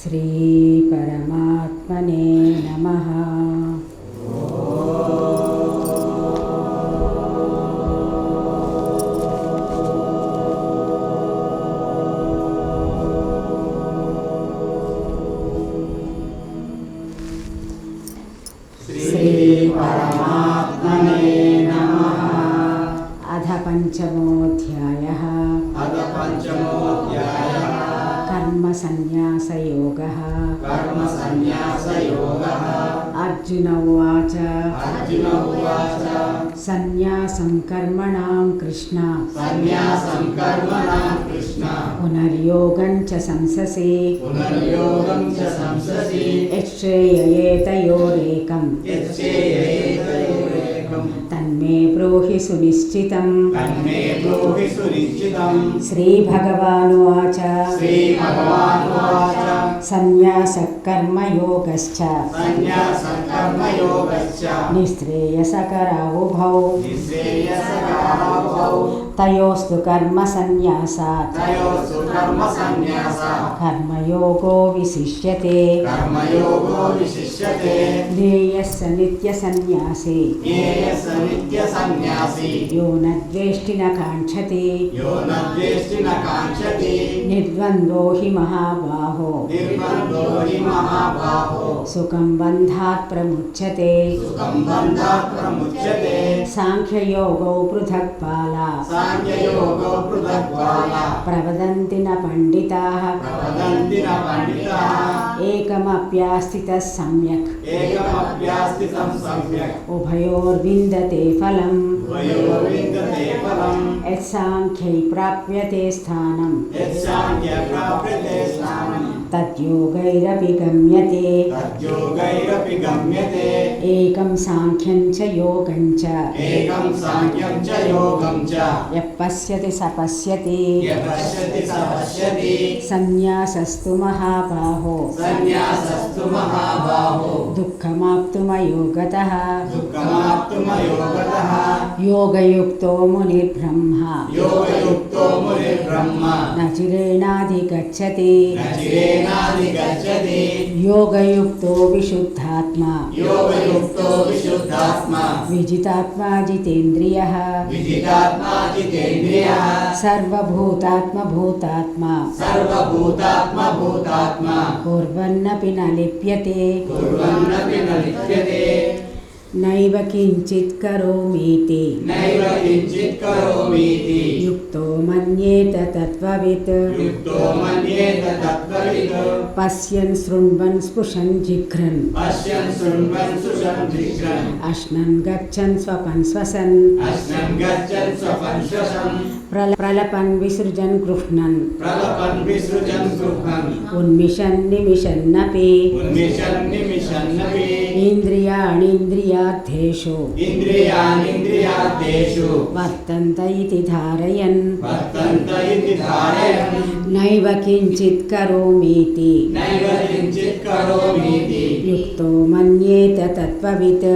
श्री परमात्मने नमः। श्री परमात्मने नमः। अथ पंचमोऽध्यायः। कर्म संन्यास योगः। अर्जुन उवाच संन्यासं कर्मणां कृष्ण पुनर्योगं च संससि यच्छ्रेययेतयोरेकम् तन्मे ब्रूहि सुनिश्चितम्। श्रीभगवानुवाच संन्यासः कर्मयोगश्च निःश्रेयसकरावुभौ तयोस्तु कर्मसन्न्यासात् कर्मयोगो विशिष्यते। ज्ञेयः स नित्यसन्न्यासी यो न द्वेष्टि न काङ्क्षति निर्द्वन्द्वो हि महाबाहो सुखं बन्धात् प्रमुच्यते। सांख्ययोगो पृथक् बाला प्रवदन्ति न पंडिताः एकमप्यास्थितः सम्यक् उभयोर्विन्दते फलम्। यत्साङ्ख्यै प्राप्यते स्थानं तद्योगैरपि गम्यते। एकं साङ्ख्यं च योगं च यः पश्यति स पश्यति। संन्यासस्तु महाबाहो दुःखमाप्तुमयोगतः योगयुक्तो मुनिर्ब्रह्मा न चिरेणाधिगच्छति। योगयुक्तो विशुद्धात्मा विजितात्मा जितेन्द्रियः सर्वभूतात्मा कुर्वन्नपि न लिप्यते। नैव किञ्चित् करोमीति युक्तो मन्येत तत्त्ववित्। पश्यन् शृण्वन् स्पृशन् जिघ्रन् अश्नन् गच्छन् स्वपन् श्वसन् प्रलपन् विसृजन् गृह्णन् उन्मिषन् निमिषन्नपि। इन्द्रियाणीन्द्रियार्थेषु वर्तन्त इति धारयन् नैव किञ्चित् करोमीति युक्तो मन्येत तत्त्ववित्।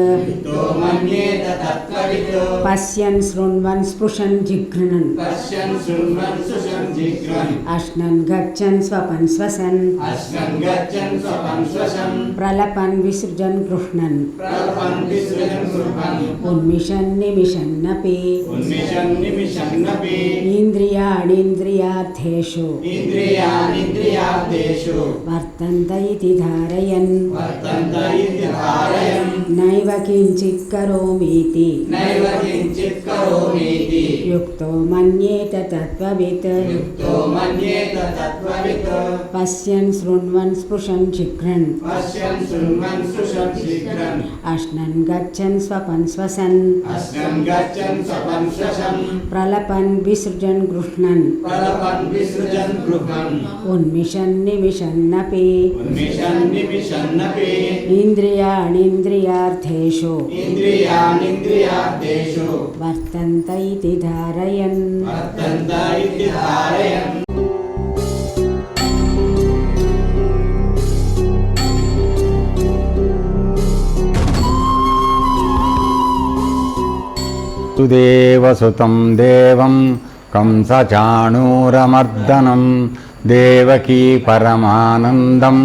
पश्यन् शृण्वन् स्पृशन् जिघ्रन् अश्नन् गच्छन् स्वपन् श्वसन् प्रलपन् विसृजन् गृह्णन् उन्मिषन् निमिषन्नपि। इन्द्रियाणीन्द्रियार्थेषु वर्तन्त इति धारयन् नैव किञ्चित् करोमीति युक्तो मन्येत तत्त्ववित्। पश्यन् शृण्वन् स्पृशन् जिघ्रन् अश्नन् गच्छन् स्वपन् श्वसन् प्रलपन् विसृजन् गृह्णन् उन्मिषन् निमिषन्नपि। इन्द्रियाणीन्द्रियार्थेषु वर्तन्त इति धारयन् सुदेवसुतं देवं कंसचाणूरमर्दनं దేవకీ పరమానందం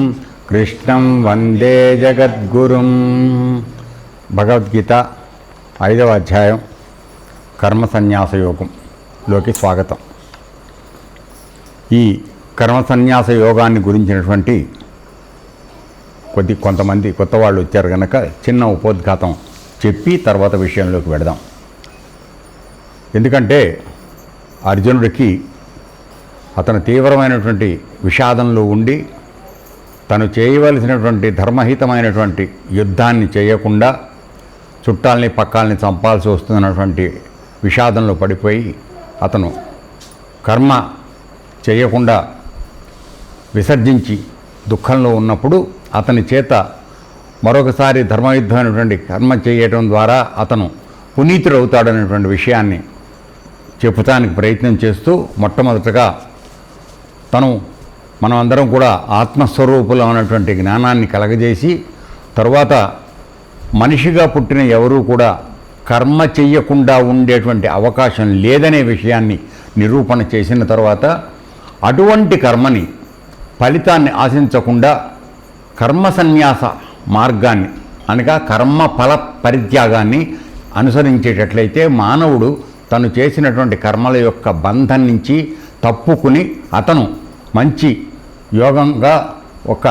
కృష్ణం వందే జగద్గురుం. భగవద్గీత 5వ అధ్యాయం కర్మ సన్యాస యోగంలోకి స్వాగతం. ఈ కర్మ సన్యాస యోగాన్ని గురించినటువంటి కొంతమంది కొత్త వాళ్ళు వచ్చారు కనుక చిన్న ఉపోద్ఘాతం చెప్పి తర్వాత విషయంలోకి వెడదాం. ఎందుకంటే అర్జునుడికి అతను తీవ్రమైనటువంటి విషాదంలో ఉండి తను చేయవలసినటువంటి ధర్మహితమైనటువంటి యుద్ధాన్ని చేయకుండా చుట్టాలని పక్కాలని చంపాల్సి వస్తున్నటువంటి విషాదంలో పడిపోయి అతను కర్మ చేయకుండా విసర్జించి దుఃఖంలో ఉన్నప్పుడు అతని చేత మరొకసారి ధర్మయుద్ధమైనటువంటి కర్మ చేయటం ద్వారా అతను పునీతుడవుతాడనేటువంటి విషయాన్ని చెప్పుతానికి ప్రయత్నం చేస్తూ మొట్టమొదటగా మనమందరం కూడా ఆత్మస్వరూపులు అనేటువంటి జ్ఞానాన్ని కలగజేసి తరువాత మనిషిగా పుట్టిన ఎవరూ కూడా కర్మ చెయ్యకుండా ఉండేటువంటి అవకాశం లేదనే విషయాన్ని నిరూపణ చేసిన తర్వాత అటువంటి కర్మని ఫలితాన్ని ఆశించకుండా కర్మ సన్యాస మార్గాన్ని అనగా కర్మ ఫల పరిత్యాగాన్ని అనుసరించేటట్లయితే మానవుడు తను చేసినటువంటి కర్మల యొక్క బంధం నుంచి తప్పుకుని అతను మంచి యోగంగా ఒక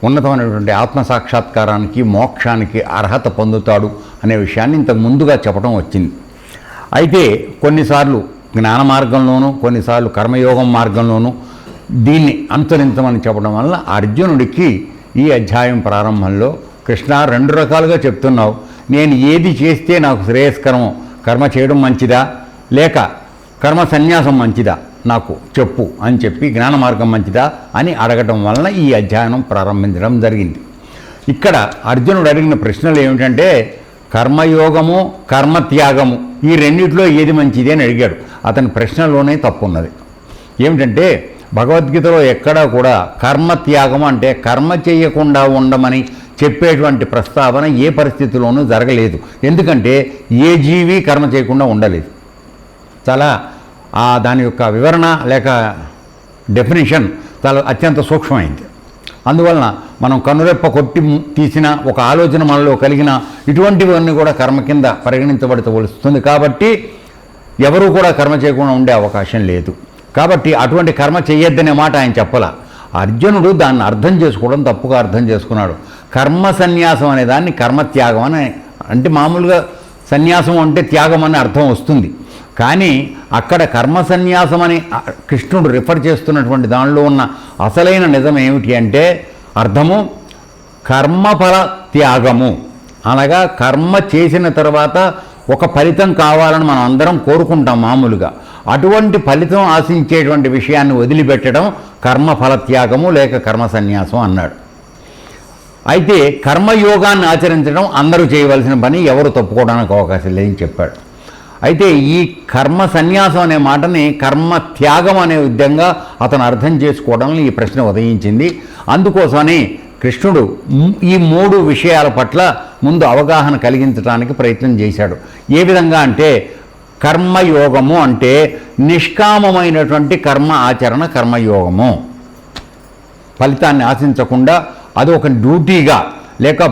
ఉన్నతమైనటువంటి ఆత్మసాక్షాత్కారానికి మోక్షానికి అర్హత పొందుతాడు అనే విషయాన్ని ఇంతకు ముందుగా చెప్పడం వచ్చింది. అయితే కొన్నిసార్లు జ్ఞాన మార్గంలోనూ కొన్నిసార్లు కర్మయోగం మార్గంలోనూ దీన్ని అనుసరించమని చెప్పడం వల్ల అర్జునుడికి ఈ అధ్యాయం ప్రారంభంలో కృష్ణ 2 రకాలుగా చెప్తున్నావు, నేను ఏది చేస్తే నాకు శ్రేయస్కరమో కర్మ చేయడం మంచిదా లేక కర్మ సన్యాసం మంచిదా నాకు చెప్పు అని చెప్పి జ్ఞాన మార్గం మంచిదా అని అడగటం వలన ఈ అధ్యాయం ప్రారంభించడం జరిగింది. ఇక్కడ అర్జునుడు అడిగిన ప్రశ్నలు ఏమిటంటే కర్మయోగము కర్మత్యాగము ఈ రెండిట్లో ఏది మంచిది అని అడిగాడు. అతని ప్రశ్నలోనే తప్పు ఉన్నది. ఏమిటంటే భగవద్గీతలో ఎక్కడా కూడా కర్మత్యాగం అంటే కర్మ చేయకుండా ఉండమని చెప్పేటువంటి ప్రస్తావన ఏ పరిస్థితిలోనూ జరగలేదు. ఎందుకంటే ఏ జీవి కర్మ చేయకుండా ఉండలేదు. చాలా దాని యొక్క వివరణ లేక డెఫినిషన్ చాలా అత్యంత సూక్ష్మమైంది. అందువలన మనం కనురెప్ప కొట్టి తీసిన ఒక ఆలోచన మనలో కలిగిన ఇటువంటివన్నీ కూడా కర్మ కింద పరిగణించబడవలసింది. కాబట్టి ఎవరూ కూడా కర్మ చేయకుండా ఉండే అవకాశం లేదు. కాబట్టి అటువంటి కర్మ చేయొద్దనే మాట ఆయన చెప్పలా. అర్జునుడు దాన్ని అర్థం చేసుకోవడం తప్పుగా అర్థం చేసుకున్నాడు. కర్మ సన్యాసం అనే దాన్ని కర్మత్యాగం అని అంటే మామూలుగా సన్యాసం అంటే త్యాగం అని అర్థం వస్తుంది. కానీ అక్కడ కర్మ సన్యాసం అని కృష్ణుడు రిఫర్ చేస్తున్నటువంటి దానిలో ఉన్న అసలైన నిజం ఏమిటి అంటే అర్థము కర్మఫల త్యాగము అనగా కర్మ చేసిన తర్వాత ఒక ఫలితం కావాలని మనం అందరం కోరుకుంటాం మామూలుగా. అటువంటి ఫలితం ఆశించేటువంటి విషయాన్ని వదిలిపెట్టడం కర్మఫల త్యాగము లేక కర్మ సన్యాసం అన్నాడు. అయితే కర్మయోగాన్ని ఆచరించడం అందరూ చేయవలసిన పని, ఎవరు తప్పుకోవడానికి అవకాశం లేదని చెప్పాడు. అయితే ఈ కర్మ సన్యాసం అనే మాటని కర్మ త్యాగం అనే విధంగా అతను అర్థం చేసుకోవడంలో ఈ ప్రశ్న ఉదయించింది. అందుకోసమని కృష్ణుడు ఈ 3 విషయాల పట్ల ముందు అవగాహన కలిగించడానికి ప్రయత్నం చేశాడు. ఏ విధంగా అంటే కర్మయోగము అంటే నిష్కామమైనటువంటి కర్మ ఆచరణ కర్మయోగము. ఫలితాన్ని ఆశించకుండా అది ఒక డ్యూటీగా లేక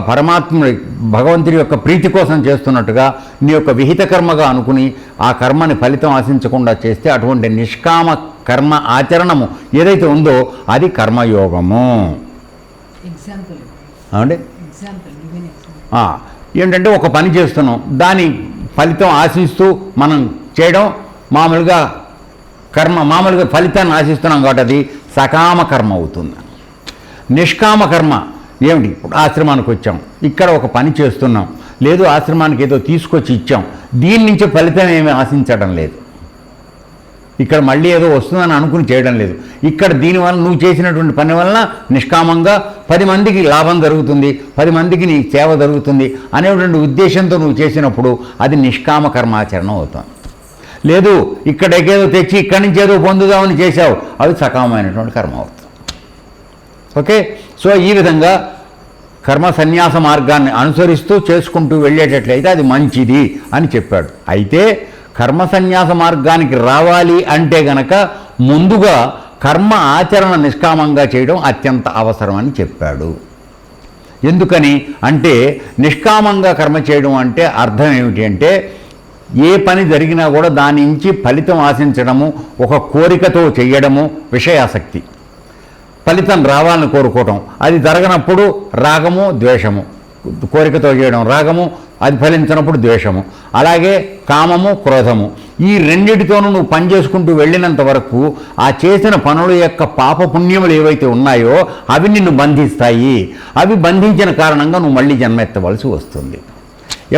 భగవంతుడి యొక్క ప్రీతి కోసం చేస్తున్నట్టుగా నీ యొక్క విహిత కర్మగా అనుకుని ఆ కర్మని ఫలితం ఆశించకుండా చేస్తే అటువంటి నిష్కామ కర్మ ఆచరణము ఏదైతే ఉందో అది కర్మయోగము. అంటే ఏంటంటే ఒక పని చేస్తున్నాం, దాని ఫలితం ఆశిస్తూ మనం చేయడం మామూలుగా ఫలితాన్ని ఆశిస్తున్నాం కాబట్టి అది సకామ కర్మ అవుతుంది. నిష్కామ కర్మ ఏమిటి? ఇప్పుడు ఆశ్రమానికి వచ్చాం, ఇక్కడ ఒక పని చేస్తున్నాం, లేదు ఆశ్రమానికి ఏదో తీసుకొచ్చి ఇచ్చాం, దీని నుంచి ఫలితం ఏమీ ఆశించడం లేదు, ఇక్కడ మళ్ళీ ఏదో వస్తుందని అనుకుని చేయడం లేదు. ఇక్కడ దీనివల్ల నువ్వు చేసినటువంటి పని వలన నిష్కామంగా 10 మందికి లాభం జరుగుతుంది, 10 మందికి నీ సేవ జరుగుతుంది అనేటువంటి ఉద్దేశంతో నువ్వు చేసినప్పుడు అది నిష్కామ కర్మాచరణ అవుతుంది. లేదు ఇక్కడేదో తెచ్చి ఇక్కడి నుంచి ఏదో పొందుదామని చేశావు, అది సకామమైనటువంటి కర్మ అవుతుంది. ఓకే, సో ఈ విధంగా కర్మ సన్యాస మార్గాన్ని అనుసరిస్తూ చేసుకుంటూ వెళ్ళేటట్లయితే అది మంచిది అని చెప్పాడు. అయితే కర్మ సన్యాస మార్గానికి రావాలి అంటే గనక ముందుగా కర్మ ఆచరణ నిష్కామంగా చేయడం అత్యంత అవసరమని చెప్పాడు. ఎందుకని అంటే నిష్కామంగా కర్మ చేయడం అంటే అర్థం ఏమిటి అంటే ఏ పని జరిగినా కూడా దాని నుంచి ఫలితం ఆశించడము, ఒక కోరికతో చేయడము, విషయాసక్తి, ఫలితం రావాలని కోరుకోవటం, అది జరగనప్పుడు రాగము ద్వేషము, కోరికతో చేయడం రాగము, అది ఫలించినప్పుడు ద్వేషము, అలాగే కామము క్రోధము. ఈ రెండిటితోనూ నువ్వు పని చేసుకుంటూ వెళ్ళినంత వరకు ఆ చేసిన పనుల యొక్క పాప పుణ్యములు ఏవైతే ఉన్నాయో అవి నిన్ను బంధిస్తాయి. అవి బంధించిన కారణంగా నువ్వు మళ్ళీ జన్మెత్తవలసి వస్తుంది.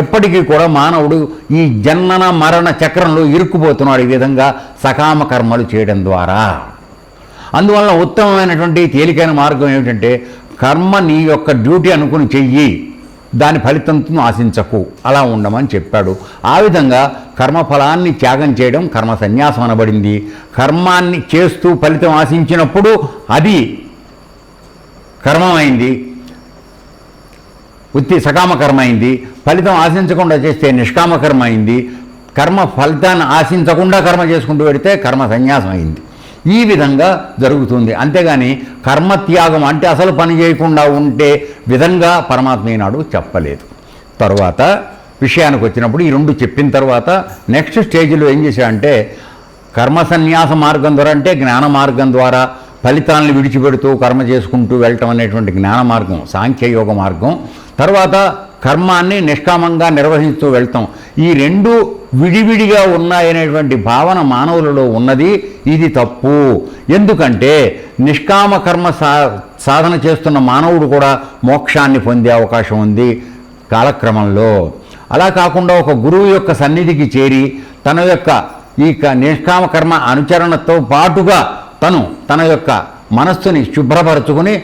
ఎప్పటికీ కూడా మానవుడు ఈ జనన మరణ చక్రంలో ఇరుక్కుపోతున్నాడు ఈ విధంగా సకామ కర్మలు చేయడం ద్వారా. అందువలన ఉత్తమమైనటువంటి తేలికైన మార్గం ఏమిటంటే కర్మ నీ యొక్క డ్యూటీ అనుకుని చెయ్యి, దాని ఫలితంతో ఆశించకు, అలా ఉండమని చెప్పాడు. ఆ విధంగా కర్మఫలాన్ని త్యాగం చేయడం కర్మ సన్యాసం అనబడింది. కర్మాన్ని చేస్తూ ఫలితం ఆశించినప్పుడు అది కర్మమైంది, ఉత్తి సకామ కర్మ అయింది. ఫలితం ఆశించకుండా చేస్తే నిష్కామ కర్మ అయింది. కర్మ ఫలితాన్ని ఆశించకుండా కర్మ చేసుకుంటూ పెడితే కర్మ సన్యాసం అయింది. ఈ విధంగా జరుగుతుంది. అంతేగాని కర్మత్యాగం అంటే అసలు పని చేయకుండా ఉంటే విధంగా పరమాత్మ ఈనాడు చెప్పలేదు. తరువాత విషయానికి వచ్చినప్పుడు ఈ రెండు చెప్పిన తర్వాత నెక్స్ట్ స్టేజ్లో ఏం చేశాడంటే కర్మ సన్యాస మార్గం ద్వారా అంటే జ్ఞాన మార్గం ద్వారా ఫలితాలను విడిచిపెడుతూ కర్మ చేసుకుంటూ వెళ్ళటం అనేటువంటి జ్ఞాన మార్గం, సాంఖ్యయోగ మార్గం. తర్వాత కర్మాన్ని నిష్కామంగా నిర్వహిస్తూ వెళ్తాం. ఈ రెండు విడివిడిగా ఉన్నాయనేటువంటి భావన మానవులలో ఉన్నది. ఇది తప్పు. ఎందుకంటే నిష్కామ కర్మ సాధన చేస్తున్న మానవుడు కూడా మోక్షాన్ని పొందే అవకాశం ఉంది కాలక్రమంలో. అలా కాకుండా ఒక గురువు యొక్క సన్నిధికి చేరి తన యొక్క ఈ నిష్కామ కర్మ అనుచరణతో పాటుగా తన యొక్క మనస్సుని శుభ్రపరచుకుని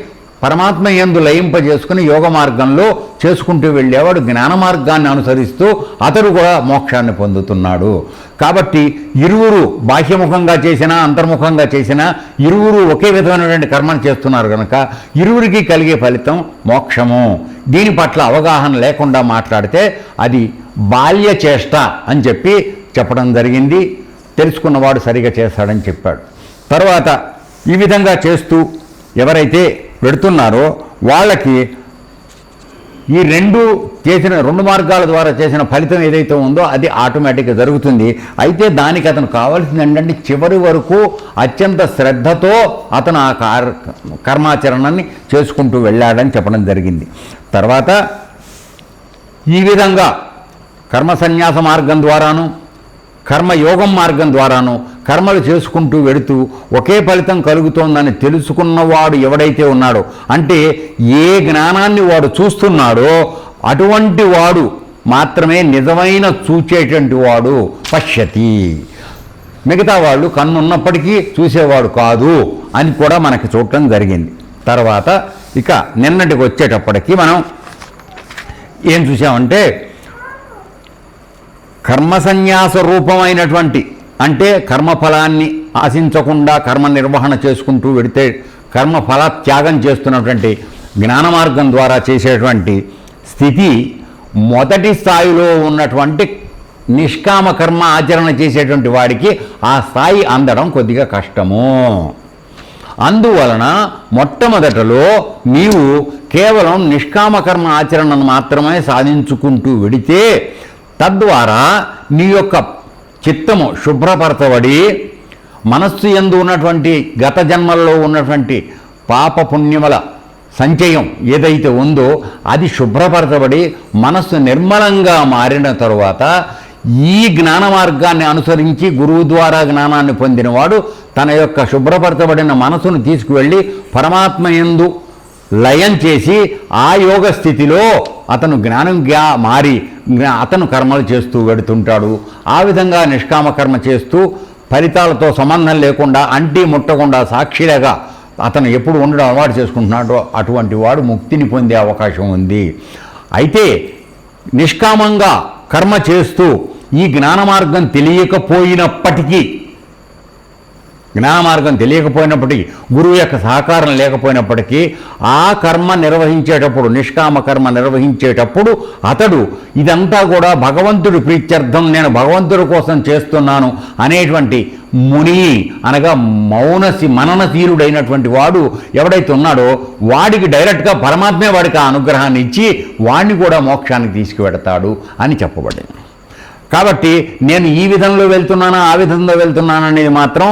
పరమాత్మ యందు లయింపజేసుకుని యోగ మార్గంలో చేసుకుంటూ వెళ్ళేవాడు జ్ఞాన మార్గాన్ని అనుసరిస్తూ అతడు కూడా మోక్షాన్ని పొందుతున్నాడు. కాబట్టి ఇరువురు బాహ్యముఖంగా చేసినా అంతర్ముఖంగా చేసినా ఇరువురు ఒకే విధమైనటువంటి కర్మను చేస్తున్నారు కనుక ఇరువురికి కలిగే ఫలితం మోక్షము. దీని పట్ల అవగాహన లేకుండా మాట్లాడితే అది బాల్య చేష్ట అని చెప్పడం జరిగింది. తెలుసుకున్నవాడు సరిగా చేస్తాడని చెప్పాడు. తర్వాత ఈ విధంగా చేస్తూ ఎవరైతే పెడుతున్నారో వాళ్ళకి ఈ రెండు మార్గాల ద్వారా చేసిన ఫలితం ఏదైతే ఉందో అది ఆటోమేటిక్గా జరుగుతుంది. అయితే దానికి అతను కావాల్సింది ఏంటంటే చివరి వరకు అత్యంత శ్రద్ధతో అతను ఆ కర్మాచరణని చేసుకుంటూ వెళ్ళాడని చెప్పడం జరిగింది. తర్వాత ఈ విధంగా కర్మ సన్యాస మార్గం ద్వారాను కర్మయోగం మార్గం ద్వారాను కర్మలు చేసుకుంటూ వెడుతూ ఒకే ఫలితం కలుగుతోందని తెలుసుకున్నవాడు ఎవడైతే ఉన్నాడో, అంటే ఏ జ్ఞానాన్ని వాడు చూస్తున్నాడో అటువంటి వాడు మాత్రమే నిజమైన చూచేటువంటి వాడు పశ్యతి. మిగతా వాళ్ళు కన్నున్నప్పటికీ చూసేవాడు కాదు అని కూడా మనకి చూడటం జరిగింది. తర్వాత ఇక నిన్నటికి వచ్చేటప్పటికీ మనం ఏం చూసామంటే కర్మ సన్యాస రూపమైనటువంటి అంటే కర్మఫలాన్ని ఆశించకుండా కర్మ నిర్వహణ చేసుకుంటూ వెడితే కర్మఫల త్యాగం చేస్తున్నటువంటి జ్ఞాన మార్గం ద్వారా చేసేటువంటి స్థితి మొదటి స్థాయిలో ఉన్నటువంటి నిష్కామ కర్మ ఆచరణ చేసేటువంటి వాడికి ఆ స్థాయి అందడం కొద్దిగా కష్టము. అందువలన మొట్టమొదటలో నీవు కేవలం నిష్కామ కర్మ ఆచరణను మాత్రమే సాధించుకుంటూ వెడితే తద్వారా నీ యొక్క చిత్తము శుభ్రపరచబడి మనస్సు యందు ఉన్నటువంటి గత జన్మల్లో ఉన్నటువంటి పాప పుణ్యముల సంచయం ఏదైతే ఉందో అది శుభ్రపరచబడి మనస్సు నిర్మలంగా మారిన తరువాత ఈ జ్ఞాన మార్గాన్ని అనుసరించి గురువు ద్వారా జ్ఞానాన్ని పొందినవాడు తన యొక్క శుభ్రపరచబడిన మనసును తీసుకువెళ్ళి పరమాత్మ యందు లయం చేసి ఆ యోగ స్థితిలో అతను జ్ఞానంగా మారి అతను కర్మలు చేస్తూ వెడుతుంటాడు. ఆ విధంగా నిష్కామ కర్మ చేస్తూ ఫలితాలతో సంబంధం లేకుండా అంటి ముట్టకుండా సాక్షిగా అతను ఎప్పుడు ఉండడం అలవాటు చేసుకుంటున్నాడో అటువంటి వాడు ముక్తిని పొందే అవకాశం ఉంది. అయితే నిష్కామంగా కర్మ చేస్తూ ఈ జ్ఞాన మార్గం తెలియకపోయినప్పటికీ జ్ఞాన మార్గం తెలియకపోయినప్పటికీ, గురువు యొక్క సహకారం లేకపోయినప్పటికీ ఆ కర్మ నిర్వహించేటప్పుడు, నిష్కామ కర్మ నిర్వహించేటప్పుడు అతడు ఇదంతా కూడా భగవంతుడి ప్రీత్యర్థం, నేను భగవంతుడి కోసం చేస్తున్నాను అనేటువంటి ముని అనగా మననశీలుడైనటువంటి వాడు ఎవడైతే ఉన్నాడో వాడికి డైరెక్ట్గా పరమాత్మే వాడికి ఆ అనుగ్రహాన్ని ఇచ్చి వాడిని కూడా మోక్షానికి తీసుకువెడతాడు అని చెప్పబడింది. కాబట్టి నేను ఈ విధంలో వెళ్తున్నానా ఆ విధంలో వెళ్తున్నాను అనేది మాత్రం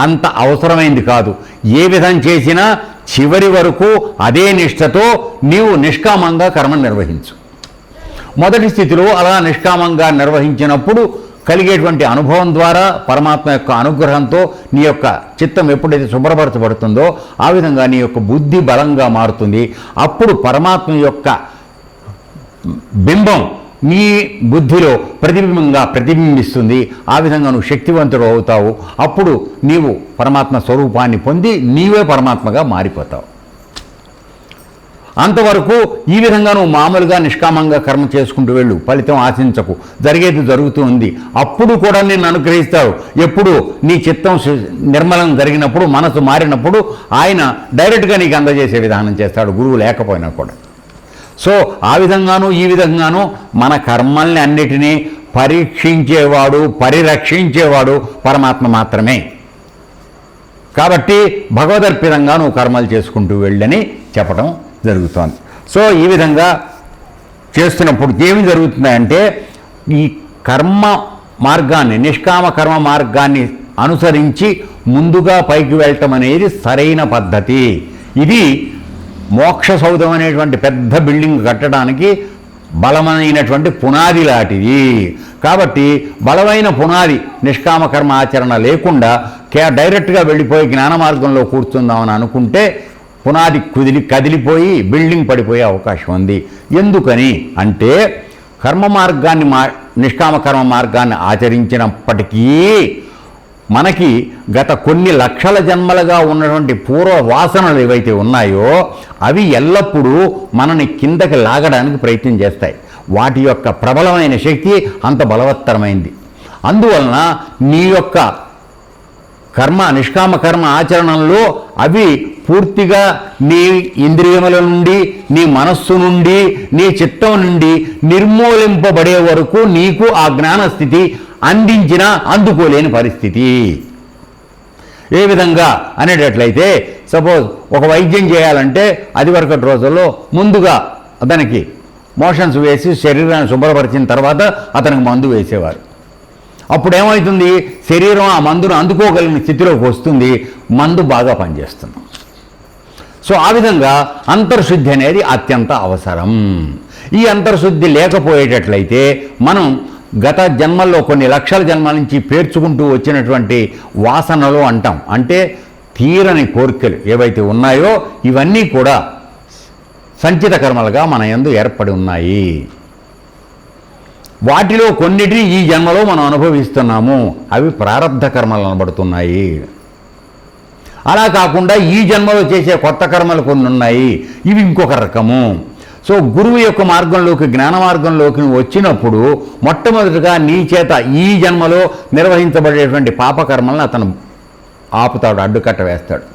అంత అవసరమైంది కాదు. ఏ విధం చేసినా చివరి వరకు అదే నిష్ఠతో నీవు నిష్కామంగా కర్మ నిర్వహించు. మొదటి స్థితిలో అలా నిష్కామంగా నిర్వహించినప్పుడు కలిగేటువంటి అనుభవం ద్వారా పరమాత్మ యొక్క అనుగ్రహంతో నీ యొక్క చిత్తం ఎప్పుడైతే శుభ్రపరచబడుతుందో ఆ విధంగా నీ యొక్క బుద్ధి బలంగా మారుతుంది. అప్పుడు పరమాత్మ యొక్క బింబం నీ బుద్ధిలో ప్రతిబింబిస్తుంది. ఆ విధంగా నువ్వు శక్తివంతుడు అవుతావు. అప్పుడు నీవు పరమాత్మ స్వరూపాన్ని పొంది నీవే పరమాత్మగా మారిపోతావు. అంతవరకు ఈ విధంగా నువ్వు మామూలుగా నిష్కామంగా కర్మ చేసుకుంటూ వెళ్ళు, ఫలితం ఆశించకు, జరిగేది జరుగుతూ ఉంది. అప్పుడు కూడా నిన్ను అనుగ్రహిస్తావు. ఎప్పుడు నీ చిత్తం నిర్మలం జరిగినప్పుడు, మనసు మారినప్పుడు ఆయన డైరెక్ట్గా నీకు అందజేసే విధానం చేస్తాడు, గురువు లేకపోయినా కూడా. సో ఆ విధంగాను ఈ విధంగాను మన కర్మల్ని అన్నిటినీ పరీక్షించేవాడు, పరిరక్షించేవాడు పరమాత్మ మాత్రమే. కాబట్టి భగవదర్పితంగా నువ్వు కర్మలు చేసుకుంటూ వెళ్ళని చెప్పడం జరుగుతోంది. సో ఈ విధంగా చేస్తున్నప్పుడు ఏమి జరుగుతుందంటే ఈ కర్మ మార్గాన్ని, నిష్కామ కర్మ మార్గాన్ని అనుసరించి ముందుగా పైకి వెళ్ళటం అనేది సరైన పద్ధతి. ఇది మోక్ష సౌధం అనేటువంటి పెద్ద బిల్డింగ్ కట్టడానికి బలమైనటువంటి పునాది లాంటిది. కాబట్టి బలమైన పునాది నిష్కామ కర్మ ఆచరణ లేకుండా డైరెక్ట్గా వెళ్ళిపోయి జ్ఞాన మార్గంలో కూర్చుందామని అనుకుంటే పునాది కదిలిపోయి బిల్డింగ్ పడిపోయే అవకాశం ఉంది. ఎందుకని అంటే కర్మ మార్గాన్ని నిష్కామ కర్మ మార్గాన్ని ఆచరించినప్పటికీ మనకి గత కొన్ని లక్షల జన్మలుగా ఉన్నటువంటి పూర్వ వాసనలు ఏవైతే ఉన్నాయో అవి ఎల్లప్పుడూ మనని కిందకి లాగడానికి ప్రయత్నం చేస్తాయి. వాటి యొక్క ప్రబలమైన శక్తి అంత బలవత్తరమైంది. అందువలన నీ యొక్క కర్మ, నిష్కామ కర్మ ఆచరణలో అవి పూర్తిగా నీ ఇంద్రియముల నుండి, నీ మనస్సు నుండి, నీ చిత్తం నుండి నిర్మూలింపబడే వరకు నీకు ఆ జ్ఞానస్థితి అందించినా అందుకోలేని పరిస్థితి. ఏ విధంగా అనేటట్లయితే సపోజ్ ఒక వైద్యం చేయాలంటే అది వరకటి రోజుల్లో ముందుగా అతనికి మోషన్స్ వేసి శరీరాన్ని శుభ్రపరిచిన తర్వాత అతనికి మందు వేసేవారు. అప్పుడు ఏమవుతుంది, శరీరం ఆ మందును అందుకోగలిగిన స్థితిలోకి వస్తుంది, మందు బాగా పనిచేస్తుంది. సో ఆ విధంగా అంతర్శుద్ధి అనేది అత్యంత అవసరం. ఈ అంతర్శుద్ధి లేకపోయేటట్లయితే మనం గత జన్మల్లో కొన్ని లక్షల జన్మల నుంచి పేర్చుకుంటూ వచ్చినటువంటి వాసనలు అంటాం. అంటే తీరని కోరికలు ఏవైతే ఉన్నాయో ఇవన్నీ కూడా సంచిత కర్మలుగా మన యందు ఏర్పడి ఉన్నాయి. వాటిలో కొన్నిటిని ఈ జన్మలో మనం అనుభవిస్తున్నాము, అవి ప్రారబ్ధ కర్మలు అనబడుతున్నాయి. అలా కాకుండా ఈ జన్మలో చేసే కొత్త కర్మలు కొన్ని ఉన్నాయి, ఇవి ఇంకొక రకము. సో గురువు యొక్క మార్గంలోకి, జ్ఞాన మార్గంలోకి వచ్చినప్పుడు మొట్టమొదటిగా నీ చేత ఈ జన్మలో నిర్వహించబడేటువంటి పాపకర్మలను అతను ఆపుతాడు, అడ్డుకట్ట వేస్తాడు.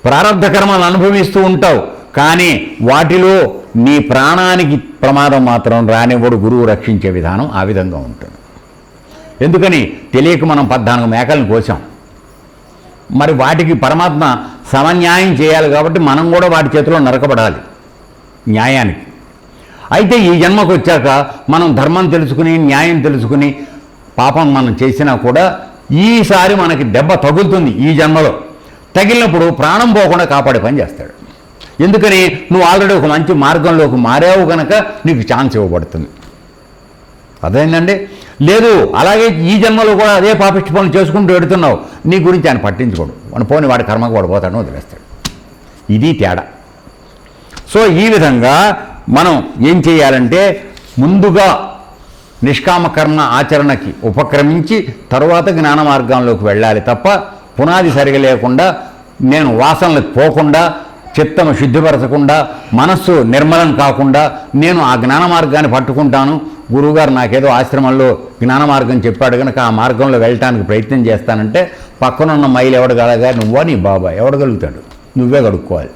ప్రారబ్ధ కర్మలను అనుభవిస్తూ ఉంటావు, కానీ వాటిలో నీ ప్రాణానికి ప్రమాదం మాత్రం రానివ్వడు. గురువు రక్షించే విధానం ఆ విధంగా ఉంటుంది. ఎందుకని తెలియక మనం 14 మేకలను కోసాం. మరి వాటికి పరమాత్మ సమన్యాయం చేయాలి కాబట్టి మనం కూడా వాటి చేతిలో నరకబడాలి న్యాయానికి. అయితే ఈ జన్మకు వచ్చాక మనం ధర్మం తెలుసుకుని, న్యాయం తెలుసుకుని పాపం మనం చేసినా కూడా ఈసారి మనకి దెబ్బ తగులుతుంది. ఈ జన్మలో తగిలినప్పుడు ప్రాణం పోకుండా కాపాడే పని చేస్తాడు. ఎందుకని నువ్వు ఆల్రెడీ ఒక మంచి మార్గంలోకి మారావు కనుక నీకు ఛాన్స్ ఇవ్వబడుతుంది. అదేంటండి, లేదు అలాగే ఈ జన్మలో కూడా అదే పాపిష్టి పనులు చేసుకుంటూ పెడుతున్నావు, నీ గురించి ఆయన పట్టించుకోడు, మన పోని వాడి కర్మకు వాడు పోతాడని వదిలేస్తాడు. ఇది తేడా. సో ఈ విధంగా మనం ఏం చేయాలంటే ముందుగా నిష్కామ కర్మ ఆచరణకి ఉపక్రమించి తరువాత జ్ఞాన మార్గంలోకి వెళ్ళాలి తప్ప పునాది సరిగా లేకుండా, నేను వాసనలకు పోకుండా, చిత్తము శుద్ధిపరచకుండా, మనస్సు నిర్మలం కాకుండా నేను ఆ జ్ఞాన మార్గాన్ని పట్టుకుంటాను, గురువుగారు నాకేదో ఆశ్రమంలో జ్ఞాన మార్గం చెప్పాడు కనుక ఆ మార్గంలో వెళ్ళటానికి ప్రయత్నం చేస్తానంటే పక్కనున్న మైలు ఎవడగలగా నువ్వా నీ బాబా ఎవడగలుగుతాడు, నువ్వే కడుక్కోవాలి.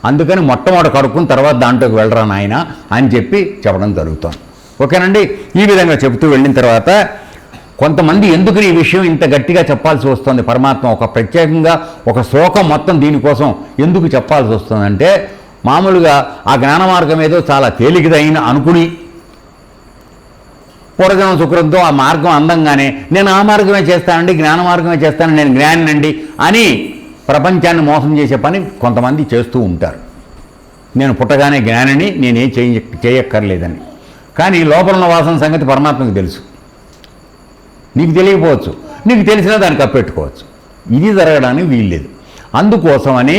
అందుకని మొట్టమొదటి కడుక్కుని తర్వాత దాంట్లోకి వెళ్ళరా నాయన అని చెప్పి చెప్పడం జరుగుతుంది. ఓకేనండి. ఈ విధంగా చెబుతూ వెళ్ళిన తర్వాత కొంతమంది ఎందుకు ఈ విషయం ఇంత గట్టిగా చెప్పాల్సి వస్తుంది, పరమాత్మ ఒక ప్రత్యేకంగా ఒక శ్లోకం మొత్తం దీనికోసం ఎందుకు చెప్పాల్సి వస్తుందంటే, మామూలుగా ఆ జ్ఞాన మార్గం ఏదో చాలా తేలికదైన అనుకుని పూర్వజన్మ సుకృతంతో ఆ మార్గం అందంగానే నేను ఆ మార్గమే చేస్తానండి, జ్ఞాన మార్గమే చేస్తాను, నేను జ్ఞానండి అని ప్రపంచాన్ని మోసం చేసే పని కొంతమంది చేస్తూ ఉంటారు. నేను పుట్టగానే జ్ఞానిని, నేనేం చేయక్కర్లేదని. కానీ లోపల ఉన్న వాసన సంగతి పరమాత్మకు తెలుసు. నీకు తెలియకపోవచ్చు, నీకు తెలిసినా దాన్ని కప్పెట్టుకోవచ్చు. ఇది జరగడానికి వీల్లేదు. అందుకోసమని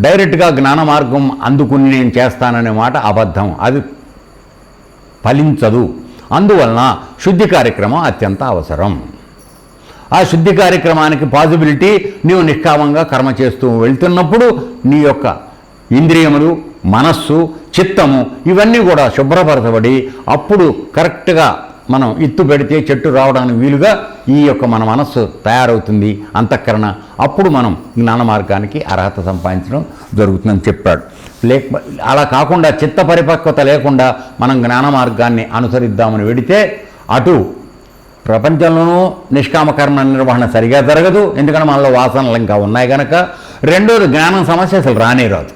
డైరెక్ట్గా జ్ఞాన మార్గం అందుకుని నేను చేస్తాననే మాట అబద్ధం, అది ఫలించదు. అందువలన శుద్ధి కార్యక్రమం అత్యంత అవసరం. ఆ శుద్ధి కార్యక్రమానికి పాజిబిలిటీ నీవు నిష్కామంగా కర్మ చేస్తూ వెళ్తున్నప్పుడు నీ యొక్క ఇంద్రియములు, మనస్సు, చిత్తము ఇవన్నీ కూడా శుభ్రపరచబడి అప్పుడు కరెక్ట్గా మనం ఇత్తు పెడితే చెట్టు రావడానికి వీలుగా ఈ యొక్క మన మనస్సు తయారవుతుంది, అంతఃకరణ. అప్పుడు మనం జ్ఞాన మార్గానికి అర్హత సంపాదించడం జరుగుతుందని చెప్పాడు. అలా కాకుండా చిత్త పరిపక్వత లేకుండా మనం జ్ఞాన మార్గాన్ని అనుసరిద్దామని వెడితే అటు ప్రపంచంలోనూ నిష్కామకర్మ నిర్వహణ సరిగా జరగదు, ఎందుకంటే మనలో వాసనలు ఇంకా ఉన్నాయి కనుక. రెండోది జ్ఞానం సమస్య అసలు రానే రాదు.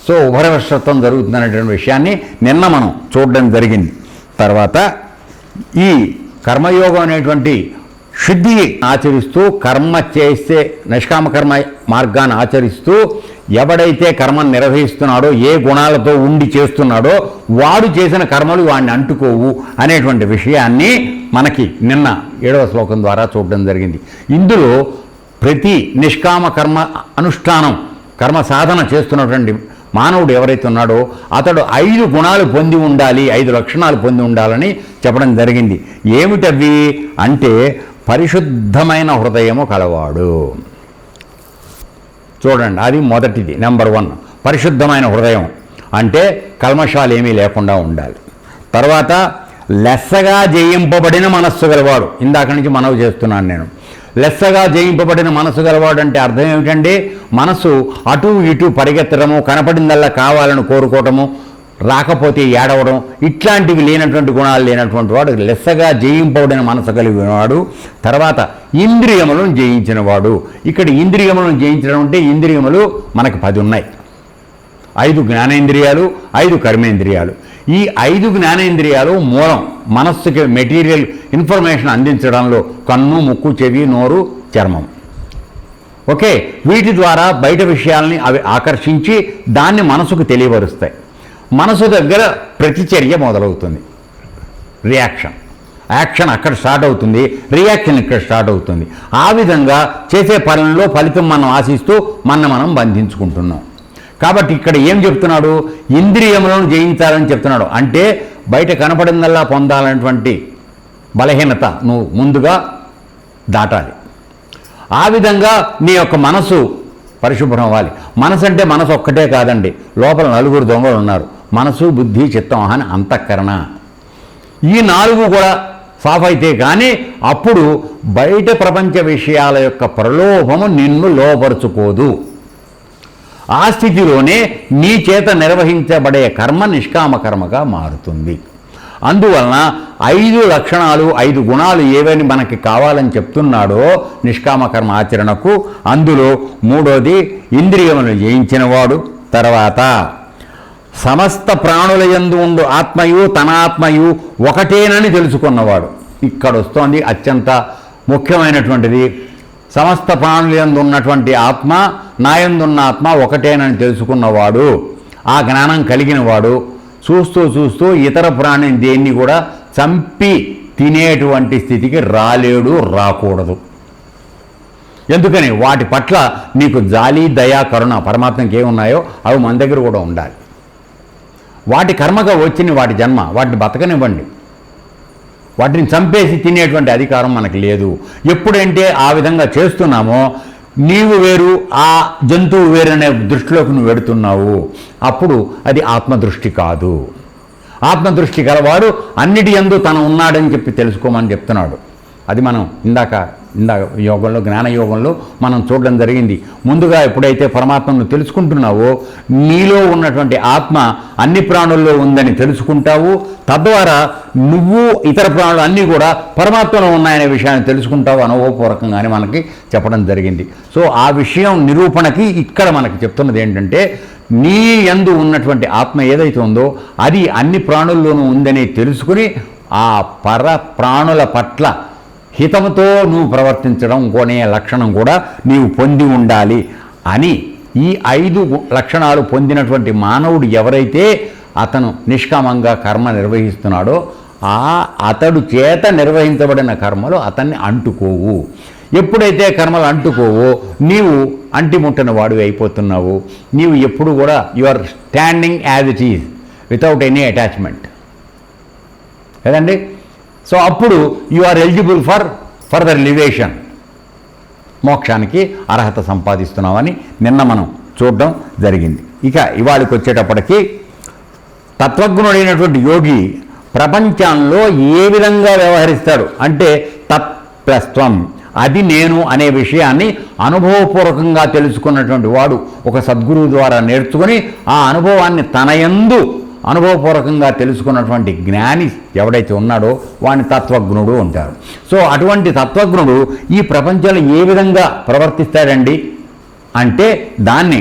సో ఉభయవశత్వం జరుగుతుందనేటువంటి విషయాన్ని నిన్న మనం చూడడం జరిగింది. తర్వాత ఈ కర్మయోగం అనేటువంటి శుద్ధి ఆచరిస్తూ కర్మ చేస్తే నిష్కామకర్మ మార్గాన్ని ఆచరిస్తూ ఎవడైతే కర్మను నిర్వహిస్తున్నాడో, ఏ గుణాలతో ఉండి చేస్తున్నాడో వాడు చేసిన కర్మలు వాడిని అంటుకోవు అనేటువంటి విషయాన్ని మనకి నిన్న 7వ శ్లోకం ద్వారా చూడడం జరిగింది. ఇందులో ప్రతి నిష్కామ కర్మ అనుష్ఠానం, కర్మ సాధన చేస్తున్నటువంటి మానవుడు ఎవరైతే ఉన్నాడో అతడు 5 గుణాలు పొంది ఉండాలి, 5 లక్షణాలు పొంది ఉండాలని చెప్పడం జరిగింది. ఏమిటవి అంటే పరిశుద్ధమైన హృదయము కలవాడు. చూడండి, అది మొదటిది, నెంబర్ 1 పరిశుద్ధమైన హృదయం అంటే కల్మషాలు ఏమీ లేకుండా ఉండాలి. తర్వాత లెస్సగా జయింపబడిన మనస్సు గలవాడు. ఇందాక నుంచి మనవి చేస్తున్నాను నేను. లెస్సగా జయింపబడిన మనసు గలవాడు అంటే అర్థం ఏమిటండి? మనసు అటు ఇటు పరిగెత్తడము, కనపడిందల్లా కావాలని కోరుకోవటము, రాకపోతే ఏడవడం, ఇట్లాంటివి లేనటువంటి గుణాలు లేనటువంటి వాడు లెస్సగా జయింపబడిన మనసు కలిగినవాడు. తర్వాత ఇంద్రియములను జయించినవాడు. ఇక్కడ ఇంద్రియములను జయించడం అంటే ఇంద్రియములు మనకు 10 ఉన్నాయి. 5 జ్ఞానేంద్రియాలు, 5 కర్మేంద్రియాలు. ఈ 5 జ్ఞానేంద్రియాలు మూలం మనస్సుకి మెటీరియల్ ఇన్ఫర్మేషన్ అందించడంలో కన్ను, ముక్కు, చెవి, నోరు, చర్మం. ఓకే, వీటి ద్వారా బయట విషయాల్ని అవి ఆకర్షించి దాన్ని మనసుకు తెలియపరుస్తాయి. మనసు దగ్గర ప్రతిచర్య మొదలవుతుంది, రియాక్షన్. యాక్షన్ అక్కడ స్టార్ట్ అవుతుంది, రియాక్షన్ ఇక్కడ స్టార్ట్ అవుతుంది. ఆ విధంగా చేసే పనుల్లో ఫలితం మనం ఆశిస్తూ మనం బంధించుకుంటున్నాం. కాబట్టి ఇక్కడ ఏం చెప్తున్నాడు? ఇంద్రియములను జయించాలని చెప్తున్నాడు. అంటే బయట కనపడిందల్లా పొందాలనేటువంటి బలహీనత నువ్వు ముందుగా దాటాలి. ఆ విధంగా నీ యొక్క మనసు పరిశుభ్రం అవ్వాలి. మనసు అంటే మనసు ఒక్కటే కాదండి, లోపల 4 దొంగలు ఉన్నారు. మనసు, బుద్ధి, చిత్తం, అహం, అంతఃకరణ. ఈ 4 కూడా సాఫ్ అయితే కానీ అప్పుడు బయట ప్రపంచ విషయాల యొక్క ప్రలోభము నిన్ను లోపరుచుకోదు. ఆ స్థితిలోనే నీ చేత నిర్వహించబడే కర్మ నిష్కామ కర్మగా మారుతుంది. అందువలన 5 లక్షణాలు, 5 గుణాలు ఏవని మనకి కావాలని చెప్తున్నాడో నిష్కామ కర్మ ఆచరణకు, అందులో 3వది ఇంద్రియములను జయించినవాడు. తర్వాత సమస్త ప్రాణుల యందు ఉండు ఆత్మయు తన ఆత్మయు ఒకటేనని తెలుసుకున్నవాడు. ఇక్కడ వస్తోంది అత్యంత ముఖ్యమైనటువంటిది. సమస్త ప్రాణుల యందు ఉన్నటువంటి ఆత్మ, నా యందు ఉన్న ఆత్మ ఒకటేనని తెలుసుకున్నవాడు, ఆ జ్ఞానం కలిగినవాడు చూస్తూ చూస్తూ ఇతర ప్రాణిని దేన్ని కూడా చంపి తినేటువంటి స్థితికి రాలేడు, రాకూడదు. ఎందుకని? వాటి పట్ల నీకు జాలి, దయ, కరుణ పరమాత్మకి ఏమున్నాయో అవి మన దగ్గర కూడా ఉండాలి. వాటి కర్మగా వచ్చిన వాటి జన్మ, వాటిని బతకనివ్వండి. వాటిని చంపేసి తినేటువంటి అధికారం మనకు లేదు. ఎప్పుడంటే ఆ విధంగా చేస్తున్నామో నీవు వేరు, ఆ జంతువు వేరు అనే దృష్టిలోకి నువ్వు వెడుతున్నావు. అప్పుడు అది ఆత్మదృష్టి కాదు. ఆత్మదృష్టి గలవాడు అన్నిటి యందు తను ఉన్నాడని చెప్పి తెలుసుకోమని చెప్తున్నాడు. అది మనం ఇందాక యోగంలో, జ్ఞానయోగంలో మనం చూడడం జరిగింది. ముందుగా ఎప్పుడైతే పరమాత్మను తెలుసుకుంటున్నావో నీలో ఉన్నటువంటి ఆత్మ అన్ని ప్రాణుల్లో ఉందని తెలుసుకుంటావు. తద్వారా నువ్వు ఇతర ప్రాణులు అన్నీ కూడా పరమాత్మలో ఉన్నాయనే విషయాన్ని తెలుసుకుంటావు అనుభవపూర్వకంగానే మనకి చెప్పడం జరిగింది. సో ఆ విషయం నిరూపణకి ఇక్కడ మనకి చెప్తున్నది ఏంటంటే, నీ యందు ఉన్నటువంటి ఆత్మ ఏదైతే ఉందో అది అన్ని ప్రాణుల్లోనూ ఉందని తెలుసుకుని ఆ పర ప్రాణుల పట్ల హితముతో నువ్వు ప్రవర్తించడం కొనే లక్షణం కూడా నీవు పొంది ఉండాలి అని ఈ 5 లక్షణాలు పొందినటువంటి మానవుడు ఎవరైతే అతను నిష్కామంగా కర్మ నిర్వహిస్తున్నాడో అతడు చేత నిర్వహించబడిన కర్మలు అతన్ని అంటుకోవు. ఎప్పుడైతే కర్మలు అంటుకోవో నీవు అంటిముట్టన వాడివి అయిపోతున్నావు. నీవు ఎప్పుడు కూడా you are standing as it is without any attachment కదండి. సో అప్పుడు you are eligible for further elevation, మోక్షానికి అర్హత సంపాదిస్తున్నామని నిన్న మనం చూడడం జరిగింది. ఇక ఇవాళకి వచ్చేటప్పటికి తత్వజ్ఞుడైనటువంటి యోగి ప్రపంచంలో ఏ విధంగా వ్యవహరిస్తాడు అంటే తత్ప్రస్త్వం, అది నేను అనే విషయాన్ని అనుభవపూర్వకంగా తెలుసుకున్నటువంటి వాడు ఒక సద్గురువు ద్వారా నేర్చుకుని ఆ అనుభవాన్ని తనయందు అనుభవపూర్వకంగా తెలుసుకున్నటువంటి జ్ఞాని ఎవడైతే ఉన్నాడో వాడిని తత్వజ్ఞుడు అంటారు. సో అటువంటి తత్వజ్ఞుడు ఈ ప్రపంచంలో ఏ విధంగా ప్రవర్తిస్తాడండి అంటే దాన్ని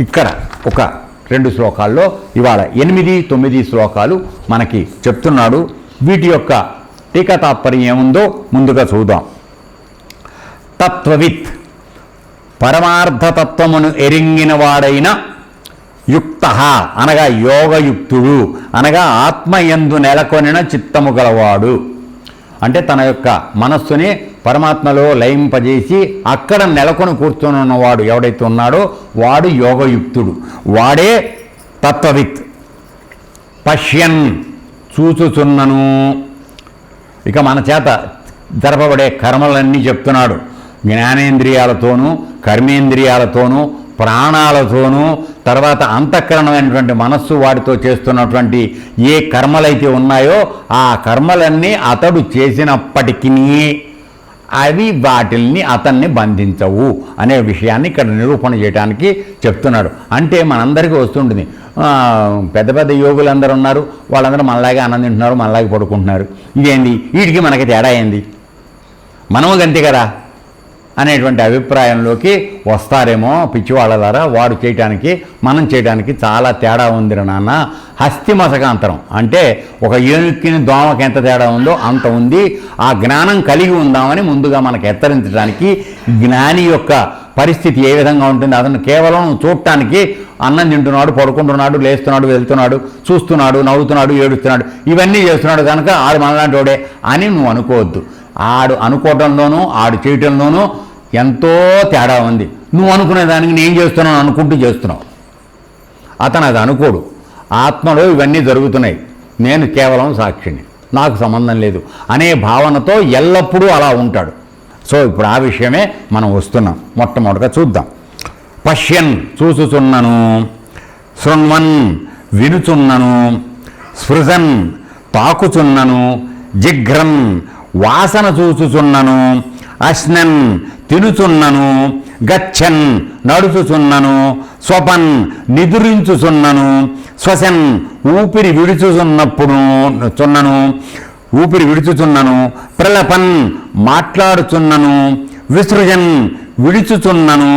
ఇక్కడ ఒక 2 శ్లోకాల్లో ఇవాళ 8, 9 శ్లోకాలు మనకి చెప్తున్నాడు. వీటి యొక్క టీకా తాత్పర్యం ఏముందో ముందుగా చూద్దాం. తత్వవిత్, పరమార్థతత్వమును ఎరింగిన వాడైన యుక్త అనగా యోగయుక్తుడు అనగా ఆత్మయందు నెలకొనిన చిత్తము గలవాడు. అంటే తన యొక్క మనస్సుని పరమాత్మలో లయింపజేసి అక్కడ నెలకొని కూర్చొనున్నవాడు ఎవడైతే ఉన్నాడో వాడు యోగయుక్తుడు, వాడే తత్వవిత్. పశ్యన్, చూచుచున్నను. ఇక మన చేత జరపబడే కర్మలన్నీ చెప్తున్నాడు. జ్ఞానేంద్రియాలతోనూ కర్మేంద్రియాలతోనూ ప్రాణాలతోనూ తర్వాత అంతఃకరణమైనటువంటి మనస్సు వాటితో చేస్తున్నటువంటి ఏ కర్మలైతే ఉన్నాయో ఆ కర్మలన్నీ అతడు చేసినప్పటికీ అవి వాటిల్ని అతన్ని బంధించవు అనే విషయాన్ని ఇక్కడ నిరూపణ చేయడానికి చెప్తున్నాడు. అంటే మనందరికీ వస్తుంటుంది, పెద్ద పెద్ద యోగులందరూ ఉన్నారు, వాళ్ళందరూ మనలాగే అన్నం తింటున్నారు, మనలాగే పడుకుంటున్నారు, ఇదేంది వీటికి మనకి తేడా ఏంది, మనము గంతే కదా అనేటువంటి అభిప్రాయంలోకి వస్తారేమో పిచ్చివాళ్ళ ద్వారా. వాడు చేయటానికి మనం చేయడానికి చాలా తేడా ఉంది నాన్న. హస్తిమసకాంతరం అంటే ఒక ఏనుక్కిని దోమకి ఎంత తేడా ఉందో అంత ఉంది. ఆ జ్ఞానం కలిగి ఉందామని ముందుగా మనకు హెచ్చరించడానికి జ్ఞాని యొక్క పరిస్థితి ఏ విధంగా ఉంటుంది, అతను కేవలం చూడటానికి అన్నం తింటున్నాడు, పడుకుంటున్నాడు, లేస్తున్నాడు, వెళ్తున్నాడు, చూస్తున్నాడు, నవ్వుతున్నాడు, ఏడుస్తున్నాడు, ఇవన్నీ చేస్తున్నాడు కనుక ఆడు మనలాంటి వాడే అని నువ్వు అనుకోవద్దు. ఆడు అనుకోవటంలోనూ ఆడు చేయటంలోనూ ఎంతో తేడా ఉంది. నువ్వు అనుకునే దానికి నేను చేస్తున్నాను అనుకుంటూ చేస్తున్నావు, అతను అది అనుకోడు. ఆత్మలో ఇవన్నీ జరుగుతున్నాయి, నేను కేవలం సాక్షిని, నాకు సంబంధం లేదు అనే భావనతో ఎల్లప్పుడూ అలా ఉంటాడు. సో ఇప్పుడు ఆ విషయమే మనం వస్తున్నాం. మొట్టమొదటిగా చూద్దాం. పశ్యన్, చూసుచున్నను, శృణ్వన్, వినుచున్నను, స్పృశన్, తాకుచున్నను, జిఘ్రన్, వాసన చూచుచున్నను, అశ్నన్, తినుచున్నను, గచ్చన్, నడుచుచున్నను, స్వపన్, నిదురించుచున్నను, శ్వసన్, ఊపిరి విడుచుచున్నను, ప్రలపన్, మాట్లాడుచున్నను, విసృజన్, విడుచుచున్నను,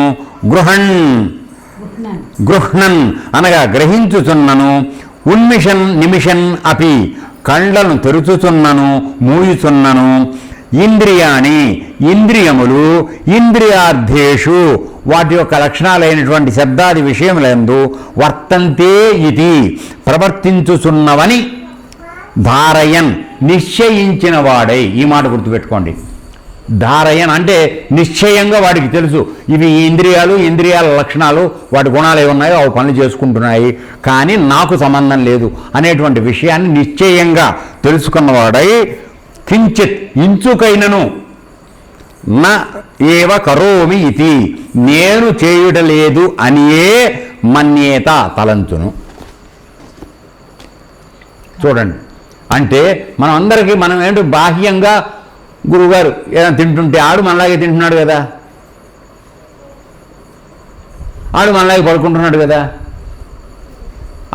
గృహ్ణన్ అనగా గ్రహించుచున్నను, ఉన్మిషన్, నిమిషన్ అపి, కళ్ళను తెరుచుచున్నను, మూయుచున్నను, ఇంద్రియాణి, ఇంద్రియములు, ఇంద్రియార్థేషు వాటి యొక్క లక్షణాలైనటువంటి శబ్దాది విషయములందు వర్తంతే ఇది ప్రవర్తించుచున్నవని ధారయన్, నిశ్చయించిన వాడై. ఈ మాట గుర్తుపెట్టుకోండి. ధారయన్ అంటే నిశ్చయంగా వాడికి తెలుసు ఇవి ఇంద్రియాల లక్షణాలు, వాటి గుణాలు ఏమి ఉన్నాయో అవి పనులు చేసుకుంటున్నాయి, కానీ నాకు సంబంధం లేదు అనేటువంటి విషయాన్ని నిశ్చయంగా తెలుసుకున్నవాడై కించిత్, ఇంచుకైనను, నా ఏవ కరోమి ఇది, నేను చేయుటలేదు అనియే మన్యేత, తలంచును. చూడండి. అంటే మనం అందరికీ మనం ఏంటో బాహ్యంగా గురువుగారు ఏదైనా తింటుంటే ఆడు మనలాగే తింటున్నాడు కదా, ఆడు మనలాగే పడుకుంటున్నాడు కదా,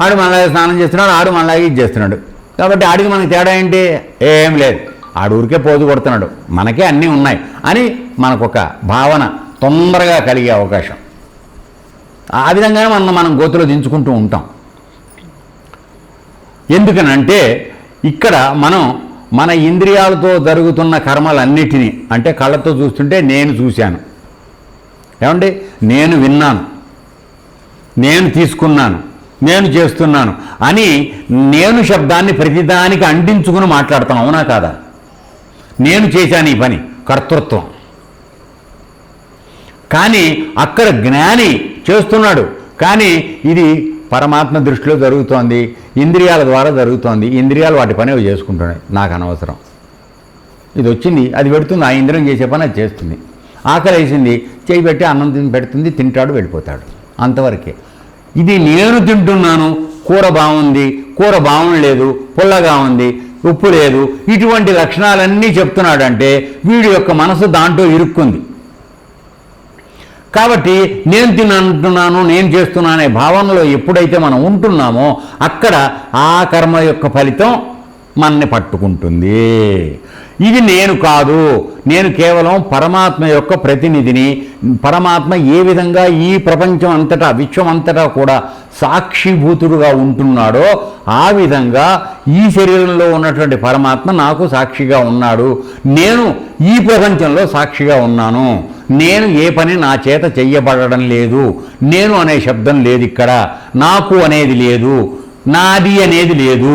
ఆడు మనలాగే స్నానం చేస్తున్నాడు, ఆడు మనలాగే ఇది చేస్తున్నాడు. కాబట్టి ఆడికి మనకి తేడా ఏంటి? ఏం లేదు, ఆడు ఊరికే పోజు కొడుతున్నాడు, మనకే అన్నీ ఉన్నాయి అని మనకొక భావన తొందరగా కలిగే అవకాశం. ఆ విధంగానే మనం గోతులో దించుకుంటూ ఉంటాం. ఎందుకనంటే ఇక్కడ మనం మన ఇంద్రియాలతో జరుగుతున్న కర్మలన్నిటినీ, అంటే కళ్ళతో చూస్తుంటే నేను చూశాను, ఏమండి, నేను విన్నాను, నేను తీసుకున్నాను, నేను చేస్తున్నాను అని నేను శబ్దాన్ని ప్రతిదానికి అంటించుకుని మాట్లాడతాను. అవునా కాదా? నేను చేశాను ఈ పని, కర్తృత్వం. కానీ అక్కడ జ్ఞాని చేస్తున్నాడు, కానీ ఇది పరమాత్మ దృష్టిలో జరుగుతోంది, ఇంద్రియాల ద్వారా జరుగుతోంది. ఇంద్రియాలు వాటి పని అవి చేసుకుంటున్నాయి, నాకు అనవసరం. ఇది వచ్చింది, అది పెడుతుంది, ఆ ఇంద్రియం చేసే పని అది చేస్తుంది. ఆకలి వేసింది, చేయి పెట్టి అన్నం పెడుతుంది, తింటాడు, వెళ్ళిపోతాడు, అంతవరకే. ఇది నేను తింటున్నాను, కూర బాగుంది, కూర బాగుండలేదు, పుల్లగా ఉంది, ఉప్పు లేదు, ఇటువంటి లక్షణాలన్నీ చెప్తున్నాడంటే వీడి యొక్క మనసు దాంట్లో ఇరుక్కుంది. కాబట్టి నేను తినంటున్నాను, నేను చేస్తున్నానే భావనలో ఎప్పుడైతే మనం ఉంటున్నామో అక్కడ ఆ కర్మ యొక్క ఫలితం మనని పట్టుకుంటుంది. ఇది నేను కాదు, నేను కేవలం పరమాత్మ యొక్క ప్రతినిధిని. పరమాత్మ ఏ విధంగా ఈ ప్రపంచం అంతటా, విశ్వం అంతటా కూడా సాక్షిభూతుడుగా ఉంటున్నాడో ఆ విధంగా ఈ శరీరంలో ఉన్నటువంటి పరమాత్మ నాకు సాక్షిగా ఉన్నాడు. నేను ఈ ప్రపంచంలో సాక్షిగా ఉన్నాను. నేను ఏ పని నా చేత చెయ్యబడడం లేదు. నేను అనే శబ్దం లేదు ఇక్కడ, నాకు అనేది లేదు, నాది అనేది లేదు.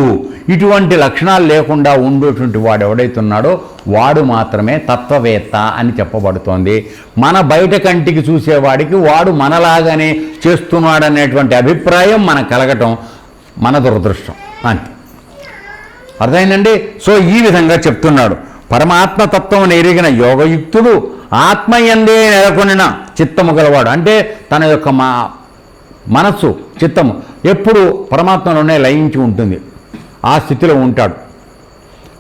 ఇటువంటి లక్షణాలు లేకుండా ఉండేటువంటి వాడు ఎవడైతున్నాడో వాడు మాత్రమే తత్వవేత్త అని చెప్పబడుతోంది. మన బయట కంటికి చూసేవాడికి వాడు మనలాగానే చేస్తున్నాడనేటువంటి అభిప్రాయం మనకు కలగటం మన దురదృష్టం, అంతే. అర్థమైందండి? సో ఈ విధంగా చెప్తున్నాడు. పరమాత్మతత్వం ఎరిగిన యోగయుక్తుడు ఆత్మయందే నెలకొనిన చిత్తము గలవాడు. అంటే తన యొక్క మనస్సు, చిత్తము ఎప్పుడు పరమాత్మలోనే లయించి ఉంటుంది, ఆ స్థితిలో ఉంటాడు.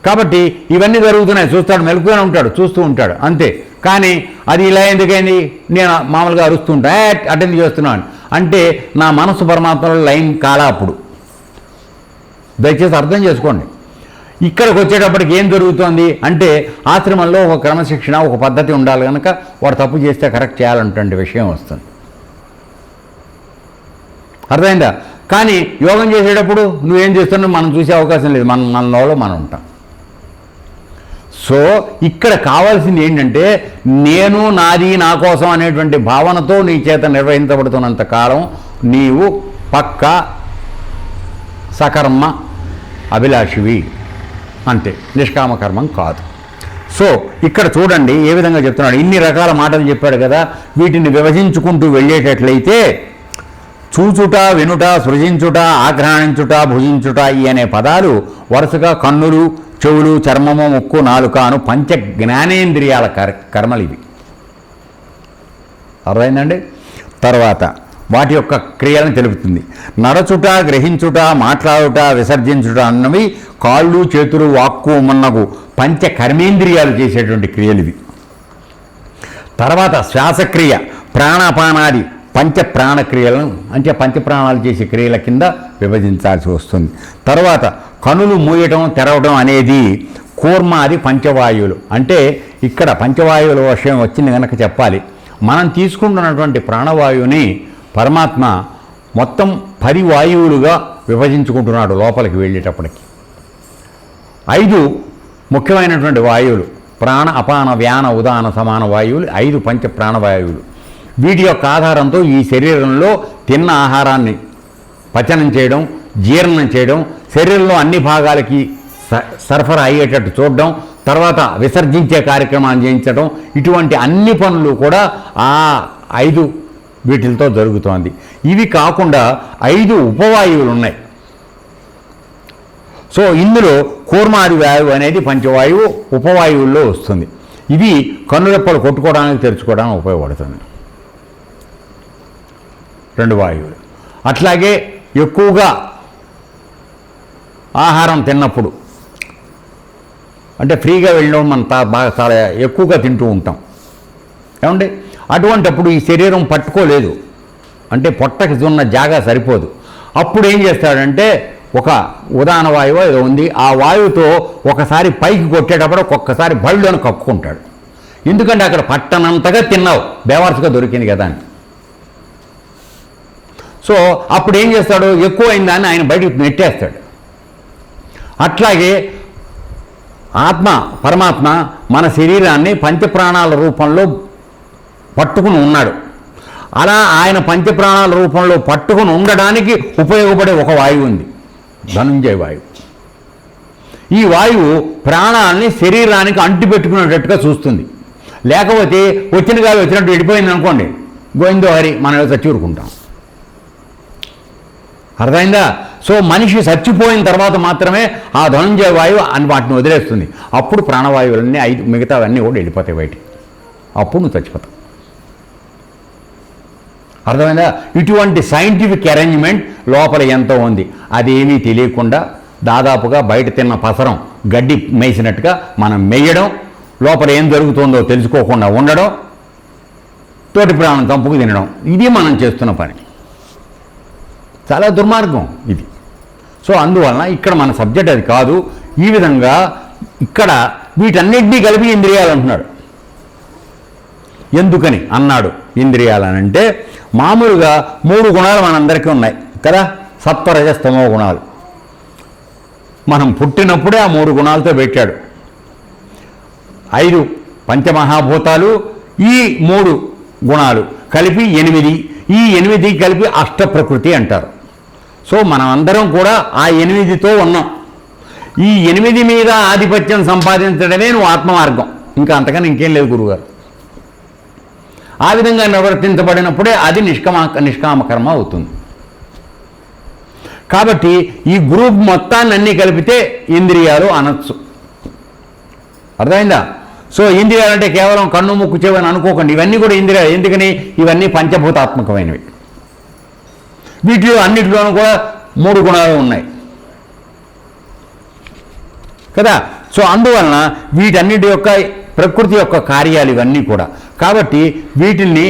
కాబట్టి ఇవన్నీ జరుగుతున్నాయి, చూస్తాడు, మెలకుగానే ఉంటాడు, చూస్తూ ఉంటాడు, అంతే. కానీ అది ఇలా ఎందుకైంది, నేను మామూలుగా అరుస్తూ ఉంటా, అటెండ్ చేస్తున్నాను అంటే నా మనస్సు పరమాత్మలో లైన్ కాలా. అప్పుడు దయచేసి అర్థం చేసుకోండి. ఇక్కడికి వచ్చేటప్పటికి ఏం జరుగుతోంది అంటే ఆశ్రమంలో ఒక క్రమశిక్షణ, ఒక పద్ధతి ఉండాలి కనుక వాడు తప్పు చేస్తే కరెక్ట్ చేయాలంటే విషయం వస్తుంది. అర్థమైందా? కానీ యోగం చేసేటప్పుడు నువ్వేం చేస్తున్నావు మనం చూసే అవకాశం లేదు, మనలో మనం ఉంటాం. సో ఇక్కడ కావాల్సింది ఏంటంటే నేను, నాది, నా కోసం అనేటువంటి భావనతో నీ చేత నిర్వహించబడుతున్నంత కాలం నీవు పక్కా సకర్మ అభిలాషివి, అంతే, నిష్కామకర్మం కాదు. సో ఇక్కడ చూడండి ఏ విధంగా చెప్తున్నాడు. ఇన్ని రకాల మాటలు చెప్పాడు కదా, వీటిని విభజించుకుంటూ వెళ్ళేటట్లయితే చూచుట, వినుట, సృజించుట, ఆఘ్రాణించుట, భుజించుట ఈ అనే పదాలు వరుసగా కన్నులు, చెవులు, చర్మము, ముక్కు, నాలుక అను పంచ జ్ఞానేంద్రియాల కర్మలు ఇవి. అర్థమైందండి? తర్వాత వాటి యొక్క క్రియలను తెలుపుతుంది. నడచుట, గ్రహించుట, మాట్లాడుట, విసర్జించుట అన్నవి కాళ్ళు, చేతులు, వాక్కు మున్నగు పంచ కర్మేంద్రియాలు చేసేటువంటి క్రియలు ఇవి. తర్వాత శ్వాసక్రియ, ప్రాణాపానాది పంచ ప్రాణక్రియలను అంటే పంచప్రాణాలు చేసే క్రియల కింద విభజించాల్సి వస్తుంది. తర్వాత కనులు మూయటం, తెరవటం అనేది కూర్మాది పంచవాయువులు. అంటే ఇక్కడ పంచవాయువుల విషయం వచ్చింది కనుక చెప్పాలి. మనం తీసుకుంటున్నటువంటి ప్రాణవాయువుని పరమాత్మ మొత్తం 10 వాయువులుగా విభజించుకుంటున్నాడు లోపలికి వెళ్ళేటప్పటికి. 5 ముఖ్యమైనటువంటి వాయువులు, ప్రాణ, అపాన, వ్యాన, ఉదాన, సమాన వాయువులు 5 పంచ ప్రాణవాయువులు. వీటి యొక్క ఆధారంతో ఈ శరీరంలో తిన్న ఆహారాన్ని పచనం చేయడం, జీర్ణం చేయడం, శరీరంలో అన్ని భాగాలకి సరఫరా అయ్యేటట్టు చూడడం, తర్వాత విసర్జించే కార్యక్రమాన్ని చేయించడం, ఇటువంటి అన్ని పనులు కూడా ఆ 5 వీటితో జరుగుతోంది. ఇవి కాకుండా 5 ఉపవాయువులు ఉన్నాయి. సో ఇందులో కూర్మాది వాయువు అనేది పంచవాయువు ఉపవాయువుల్లో వస్తుంది. ఇది కన్నురెప్పలు కొట్టుకోవడానికి, తెరుచుకోవడానికి ఉపయోగపడుతుంది, 2 వాయువులు. అట్లాగే ఎక్కువగా ఆహారం తిన్నప్పుడు, అంటే ఫ్రీగా వెళ్ళడం మనం బాగా చాలా ఎక్కువగా తింటూ ఉంటాం ఏమండి. అటువంటప్పుడు ఈ శరీరం పట్టుకోలేదు, అంటే పొట్టకి ఉన్న జాగా సరిపోదు. అప్పుడు ఏం చేస్తాడంటే ఒక ఉదాహరణ వాయువు ఏదో ఉంది, ఆ వాయువుతో ఒకసారి పైకి కొట్టేటప్పుడు ఒక్కొక్కసారి బళ్ళని కప్పుకుంటాడు. ఎందుకంటే అక్కడ పట్టనంతగా తిన్నావు, బేవర్స్గా దొరికింది కదా అని. సో అప్పుడు ఏం చేస్తాడు, ఎక్కువైందని ఆయన బయటికి నెట్టేస్తాడు. అట్లాగే ఆత్మ పరమాత్మ మన శరీరాన్ని పంచప్రాణాల రూపంలో పట్టుకుని ఉన్నాడు. అలా ఆయన పంచప్రాణాల రూపంలో పట్టుకుని ఉండడానికి ఉపయోగపడే ఒక వాయువు ఉంది, ధనుంజయ వాయువు. ఈ వాయువు ప్రాణాలని శరీరానికి అంటిపెట్టుకునేటట్టుగా చూస్తుంది. లేకపోతే వచ్చిన గాలి వచ్చినట్టు వెళ్ళిపోయింది అనుకోండి, గోవిందో హరి మనం చచ్చిఊరుకుంటాం. అర్థమైందా? సో మనిషి చచ్చిపోయిన తర్వాత మాత్రమే ఆ ధనుంజయ వాయువు అని వాటిని వదిలేస్తుంది. అప్పుడు ప్రాణవాయువులన్నీ మిగతావన్నీ కూడా వెళ్ళిపోతాయి బయటికి. అప్పుడు నువ్వు చచ్చిపోతావు. అర్థమైందా? ఇటువంటి సైంటిఫిక్ అరేంజ్మెంట్ లోపల ఎంతో ఉంది. అదేమీ తెలియకుండా దాదాపుగా బయట తిన్న పసరం గడ్డి మేసినట్టుగా మనం మెయ్యడం, లోపల ఏం జరుగుతుందో తెలుసుకోకుండా ఉండడం, తోటి ప్రాణం చంపుకు తినడం, ఇది మనం చేస్తున్న పని. చాలా దుర్మార్గం ఇది. సో అందువలన ఇక్కడ మన సబ్జెక్ట్ అది కాదు. ఈ విధంగా ఇక్కడ వీటన్నిటినీ కలిపి ఇంద్రియాలు అంటున్నాడు. ఎందుకని అన్నాడు ఇంద్రియాలనంటే, మామూలుగా 3 గుణాలు మనందరికీ ఉన్నాయి కదా, సత్వరజస్తమో గుణాలు. మనం పుట్టినప్పుడే ఆ 3 గుణాలతో పెట్టాడు. 5 పంచమహాభూతాలు, ఈ 3 గుణాలు కలిపి 8. ఈ 8 కలిపి అష్టప్రకృతి అంటారు. సో మనం అందరం కూడా ఆ 8తో ఉన్నాం. ఈ 8 మీద ఆధిపత్యం సంపాదించడమే నువ్వు ఆత్మమార్గం, ఇంకా అంతకన్నా ఇంకేం లేదు గురువుగారు. ఆ విధంగా నివర్తించబడినప్పుడే అది నిష్కామకర్మ అవుతుంది. కాబట్టి ఈ గ్రూప్ మొత్తాన్ని అన్నీ కలిపితే ఇంద్రియాలు అనొచ్చు. అర్థమైందా? సో ఇంద్రియాలంటే కేవలం కన్ను ముక్కు చెవని అనుకోకండి, ఇవన్నీ కూడా ఇంద్రియాలు. ఎందుకని? ఇవన్నీ పంచభూతాత్మకమైనవి. వీటిలో అన్నిటిలోనూ కూడా 3 గుణాలు ఉన్నాయి కదా. సో అందువలన వీటన్నిటి యొక్క ప్రకృతి యొక్క కార్యాలు ఇవన్నీ కూడా. కాబట్టి వీటిల్ని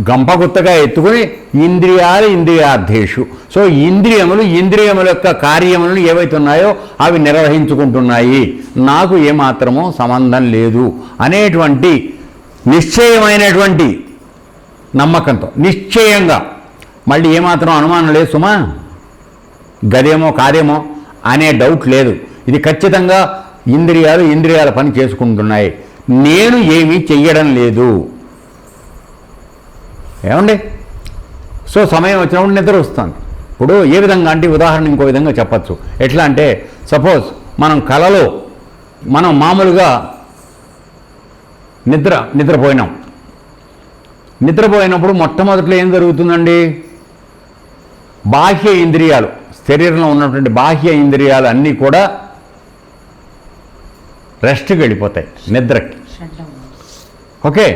గంపగుత్తగా ఎత్తుకొని ఇంద్రియాలు ఇంద్రియార్థేషు. సో ఇంద్రియముల యొక్క కార్యములను ఏవైతే ఉన్నాయో అవి నిర్వహించుకుంటున్నాయి, నాకు ఏమాత్రమూ సంబంధం లేదు అనేటువంటి నిశ్చయమైనటువంటి నమ్మకంతో, నిశ్చయంగా, మళ్ళీ ఏమాత్రం అనుమానం లేదు సుమా, గదేమో కాదేమో అనే డౌట్ లేదు. ఇది ఖచ్చితంగా ఇంద్రియాల పని చేసుకుంటున్నాయి, నేను ఏమీ చెయ్యడం లేదు. ఏమండి? సో సమయం వచ్చినప్పుడు నిద్ర వస్తుంది. ఇప్పుడు ఏ విధంగా అంటే ఉదాహరణ ఇంకో విధంగా చెప్పచ్చు. ఎట్లా అంటే, సపోజ్ మనం కలలో మనం మామూలుగా నిద్రపోయినప్పుడు మొట్టమొదట్లో ఏం జరుగుతుందండి? బాహ్య ఇంద్రియాలు, శరీరంలో ఉన్నటువంటి బాహ్య ఇంద్రియాలు అన్నీ కూడా రెస్ట్కి వెళ్ళిపోతాయి, నిద్రకి. ఓకే.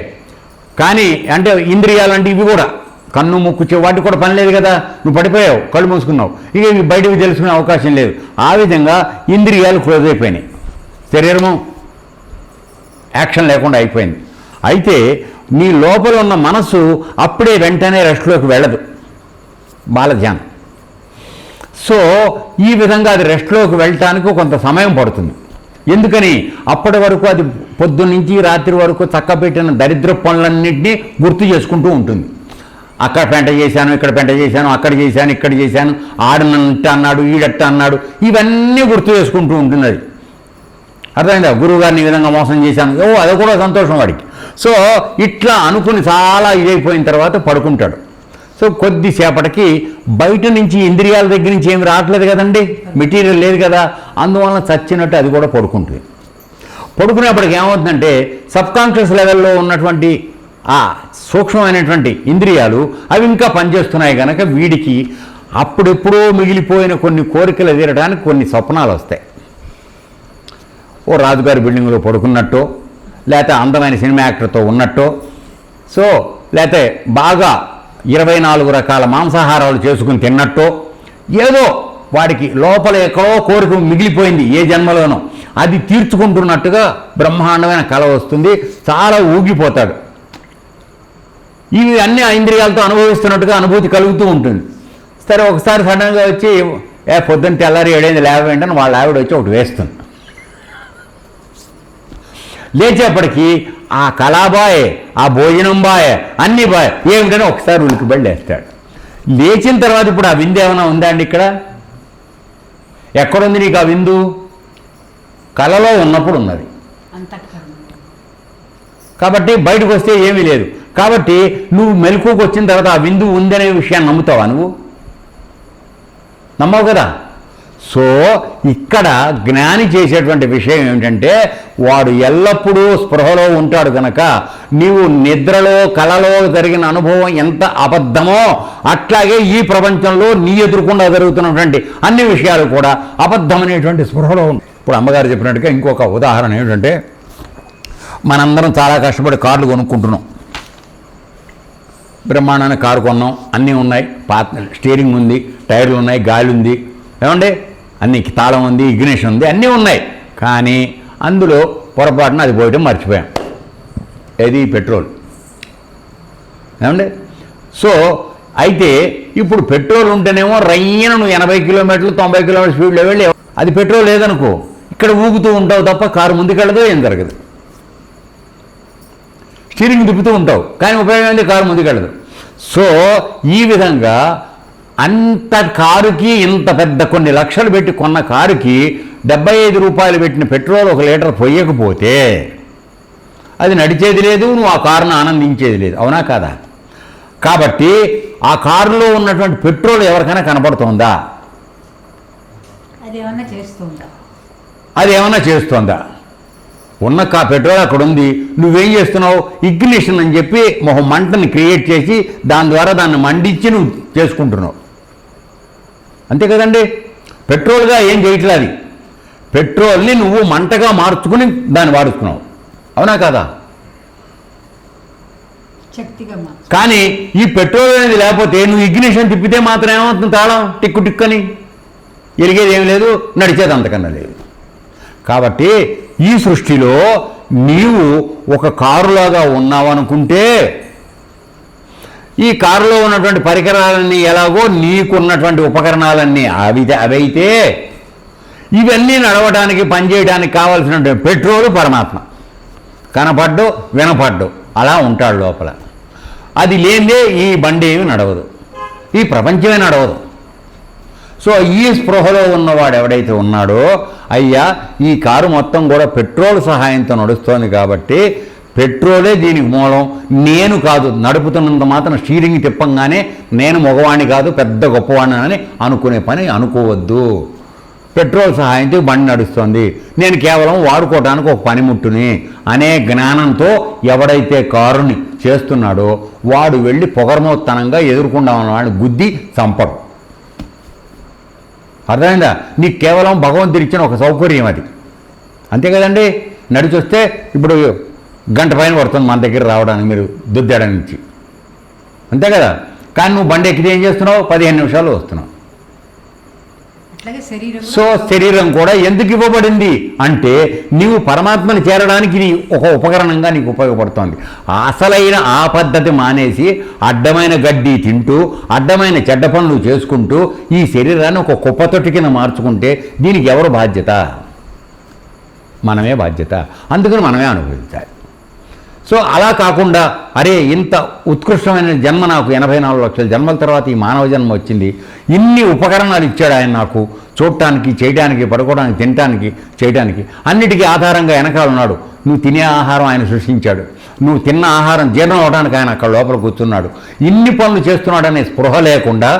కానీ అంటే ఇంద్రియాలు అంటే ఇవి కూడా కన్ను ముక్కు వాటికి కూడా పని లేదు కదా, నువ్వు పడిపోయావు, కళ్ళు మూసుకున్నావు, ఇక ఇవి బయటకు తెలుసుకునే అవకాశం లేదు. ఆ విధంగా ఇంద్రియాలు క్లోజ్ అయిపోయినాయి, శరీరము యాక్షన్ లేకుండా అయిపోయింది. అయితే నీ లోపల ఉన్న మనస్సు అప్పుడే వెంటనే రెస్ట్లోకి వెళ్ళదు, బాలధ్యానం. సో ఈ విధంగా అది రెస్ట్లోకి వెళ్ళటానికి కొంత సమయం పడుతుంది. ఎందుకని? అప్పటి వరకు అది పొద్దున్నుంచి రాత్రి వరకు చక్కబెట్టిన దరిద్ర పనులన్నింటినీ గుర్తు చేసుకుంటూ ఉంటుంది. అక్కడ పెంట చేశాను, ఇక్కడ పెంట చేశాను, అక్కడ చేశాను, ఇక్కడ చేశాను, ఆడనంట అన్నాడు, ఈడట్ట అన్నాడు, ఇవన్నీ గుర్తు చేసుకుంటూ ఉంటుంది అది. అర్థమైందా? గురువుగారిని ఈ విధంగా మోసం చేశాను, అది కూడా సంతోషం వాడికి. సో ఇట్లా అనుకుని చాలా ఇదైపోయిన తర్వాత పడుకుంటాడు. సో కొద్దిసేపటికి బయట నుంచి ఇంద్రియాల దగ్గర నుంచి ఏమి రావట్లేదు కదండి, మెటీరియల్ లేదు కదా, అందువలన చచ్చినట్టు అది కూడా పడుకుంటుంది. పడుకునేప్పటికి ఏమవుతుందంటే సబ్కాన్షియస్ లెవెల్లో ఉన్నటువంటి ఆ సూక్ష్మమైనటువంటి ఇంద్రియాలు అవి ఇంకా పనిచేస్తున్నాయి కనుక వీడికి అప్పుడెప్పుడో మిగిలిపోయిన కొన్ని కోరికలు తీరడానికి కొన్ని స్వప్నాలు వస్తాయి. ఓ రాజుగారి బిల్డింగ్లో పడుకున్నట్టో, లేకపోతే అందమైన సినిమా యాక్టర్తో ఉన్నట్టో, సో లేకపోతే బాగా 24 రకాల మాంసాహారాలు చేసుకుని తిన్నట్టో, ఏదో వాడికి లోపల ఎక్కడో కోరిక మిగిలిపోయింది ఏ జన్మలోనో, అది తీర్చుకుంటున్నట్టుగా బ్రహ్మాండమైన కళ వస్తుంది, చాలా ఊగిపోతాడు. ఇవి అన్ని ఇంద్రియాలతో అనుభవిస్తున్నట్టుగా అనుభూతి కలుగుతూ ఉంటుంది. సరే ఒకసారి సడన్గా వచ్చి పొద్దున్న తెల్లారి 7 లేవేంటని వాళ్ళ ఆవిడ వచ్చి ఒకటి వేస్తుంది. లేచేపటికి ఆ కళాబాయ్, ఆ భోజనం బాయ్, అన్ని బాయ్ ఏమిటని ఒకసారి ఉలికిబడి లేస్తాడు. లేచిన తర్వాత ఇప్పుడు ఆ విందు ఏమైనా ఉందా అండి? ఇక్కడ ఎక్కడుంది నీకు ఆ విందు? కళలో ఉన్నప్పుడు ఉన్నది. కాబట్టి బయటకు వస్తే ఏమీ లేదు. కాబట్టి నువ్వు మెలకువకు వచ్చిన తర్వాత ఆ విందు ఉందనే విషయాన్ని నమ్ముతావా? నువ్వు నమ్మవు కదా. సో ఇక్కడ జ్ఞాని చేసేటువంటి విషయం ఏమిటంటే, వాడు ఎల్లప్పుడూ స్పృహలో ఉంటాడు కనుక నీవు నిద్రలో కళలో జరిగిన అనుభవం ఎంత అబద్ధమో అట్లాగే ఈ ప్రపంచంలో నీ ఎదురుకుండా జరుగుతున్నటువంటి అన్ని విషయాలు కూడా అబద్ధమనేటువంటి స్పృహలో ఉంది. ఇప్పుడు అమ్మగారు చెప్పినట్టుగా ఇంకొక ఉదాహరణ ఏమిటంటే, మనందరం చాలా కష్టపడి కార్లు కొనుక్కుంటున్నాం. బ్రహ్మాండమైన కారు కొన్నాం, అన్నీ ఉన్నాయి, స్టీరింగ్ ఉంది, టైర్లు ఉన్నాయి, గాలి ఉంది, ఏమండి అన్ని తాళం ఉంది, ఇగ్నిషన్ ఉంది, అన్నీ ఉన్నాయి. కానీ అందులో పొరపాటున అది పోయడం మర్చిపోయాం. ఏది? పెట్రోల్. ఏమండి? సో అయితే ఇప్పుడు పెట్రోల్ ఉంటేనేమో రయ్యన నువ్వు 80 కిలోమీటర్లు 90 కిలోమీటర్ స్పీడ్లో వెళ్ళి, అది పెట్రోల్ లేదనుకో ఇక్కడ ఊగుతూ ఉంటావు తప్ప కారు ముందుకెళ్ళదు, ఏం జరగదు. స్టీరింగ్ తిప్పుతూ ఉంటావు కానీ ఉపయోగం ఏంది? కారు ముందుకెళ్ళదు. సో ఈ విధంగా అంత కారుకి ఇంత పెద్ద కొన్ని లక్షలు పెట్టి కొన్న కారుకి 75 రూపాయలు పెట్టిన పెట్రోల్ 1 లీటర్ పొయ్యకపోతే అది నడిచేది లేదు, నువ్వు ఆ కారును ఆనందించేది లేదు. అవునా కాదా? కాబట్టి ఆ కారులో ఉన్నటువంటి పెట్రోల్ ఎవరికైనా కనపడుతోందా? అది ఏమన్నా చేస్తుందా? ఉన్న పెట్రోల్ అక్కడ ఉంది, నువ్వేం చేస్తున్నావు? ఇగ్నిషన్ అని చెప్పి మంటని క్రియేట్ చేసి దాని ద్వారా దాన్ని మండించి నువ్వు చేసుకుంటున్నావు. అంతే కదండి. పెట్రోల్గా ఏం చేయట్లేదు, అది పెట్రోల్ని నువ్వు మంటగా మార్చుకుని దాన్ని వాడుతున్నావు. అవునా కాదా? కానీ ఈ పెట్రోల్ అనేది లేకపోతే నువ్వు ఇగ్నిషన్ తిప్పితే మాత్రం ఏమవుతుంది? తాళం టిక్కు టిక్కని ఎరిగేది ఏమి లేదు, నడిచేది అంతకన్నా లేదు. కాబట్టి ఈ సృష్టిలో నీవు ఒక కారులాగా ఉన్నావనుకుంటే ఈ కారులో ఉన్నటువంటి పరికరాలన్నీ ఎలాగో నీకున్నటువంటి ఉపకరణాలన్నీ అవైతే ఇవన్నీ నడవడానికి పనిచేయడానికి కావాల్సినటువంటి పెట్రోలు పరమాత్మ కనపడ్డు వినపడ్డు అలా ఉంటాడు లోపల. అది లేదే ఈ బండి ఏమి నడవదు, ఈ ప్రపంచమే నడవదు. సో ఈ స్పృహలో ఉన్నవాడు ఎవడైతే ఉన్నాడో, అయ్యా ఈ కారు మొత్తం కూడా పెట్రోల్ సహాయంతో నడుస్తోంది కాబట్టి పెట్రోలే దీనికి మూలం, నేను కాదు. నడుపుతున్నంత మాత్రం స్టీరింగ్ తిప్పంగానే నేను మగవాణ్ణి కాదు పెద్ద గొప్పవాణ్ణి అని అనుకునే పని అనుకోవద్దు. పెట్రోల్ సహాయంతో బండి నడుస్తుంది, నేను కేవలం వాడుకోవడానికి ఒక పనిముట్టుని అనే జ్ఞానంతో ఎవడైతే కారుని చేస్తున్నాడో వాడు వెళ్ళి పొగరమోత్తనంగా ఎదుర్కొండా ఉన్న వాడిని గుద్ది చంపడు. అర్థమైందా? నీకు కేవలం భగవంతుడు ఇచ్చిన ఒక సౌకర్యం అది, అంతే కదండి. నడిచొస్తే ఇప్పుడు గంట పైన పడుతుంది మన దగ్గర రావడానికి, మీరు దుద్దేడ నుంచి, అంతే కదా. కానీ నువ్వు బండి ఎక్కితే ఏం చేస్తున్నావు? 15 నిమిషాలు వస్తున్నావు. సో శరీరం కూడా ఎందుకు ఇవ్వబడింది అంటే నీవు పరమాత్మని చేరడానికి నీ ఒక ఉపకరణంగా నీకు ఉపయోగపడుతోంది. అసలైన ఆ పద్ధతి మానేసి అడ్డమైన గడ్డి తింటూ అడ్డమైన చెడ్డ పనులు చేసుకుంటూ ఈ శరీరాన్ని ఒక కుప్పతొట్టి కింద మార్చుకుంటే దీనికి ఎవరు బాధ్యత? మనమే బాధ్యత. అందుకని మనమే అనుభవించాలి. సో అలా కాకుండా అరే ఇంత ఉత్కృష్టమైన జన్మ నాకు 84 లక్షల జన్మల తర్వాత ఈ మానవ జన్మ వచ్చింది, ఇన్ని ఉపకరణాలు ఇచ్చాడు ఆయన నాకు, చూడటానికి, చేయడానికి, పడుకోవడానికి, తినడానికి, చేయడానికి, అన్నిటికీ ఆధారంగా వెనకాల ఉన్నాడు. నువ్వు తినే ఆహారం ఆయన సృష్టించాడు, నువ్వు తిన్న ఆహారం జీర్ణం అవడానికి ఆయన అక్కడ లోపల కూర్చున్నాడు. ఇన్ని పనులు చేస్తున్నాడనే స్పృహ లేకుండా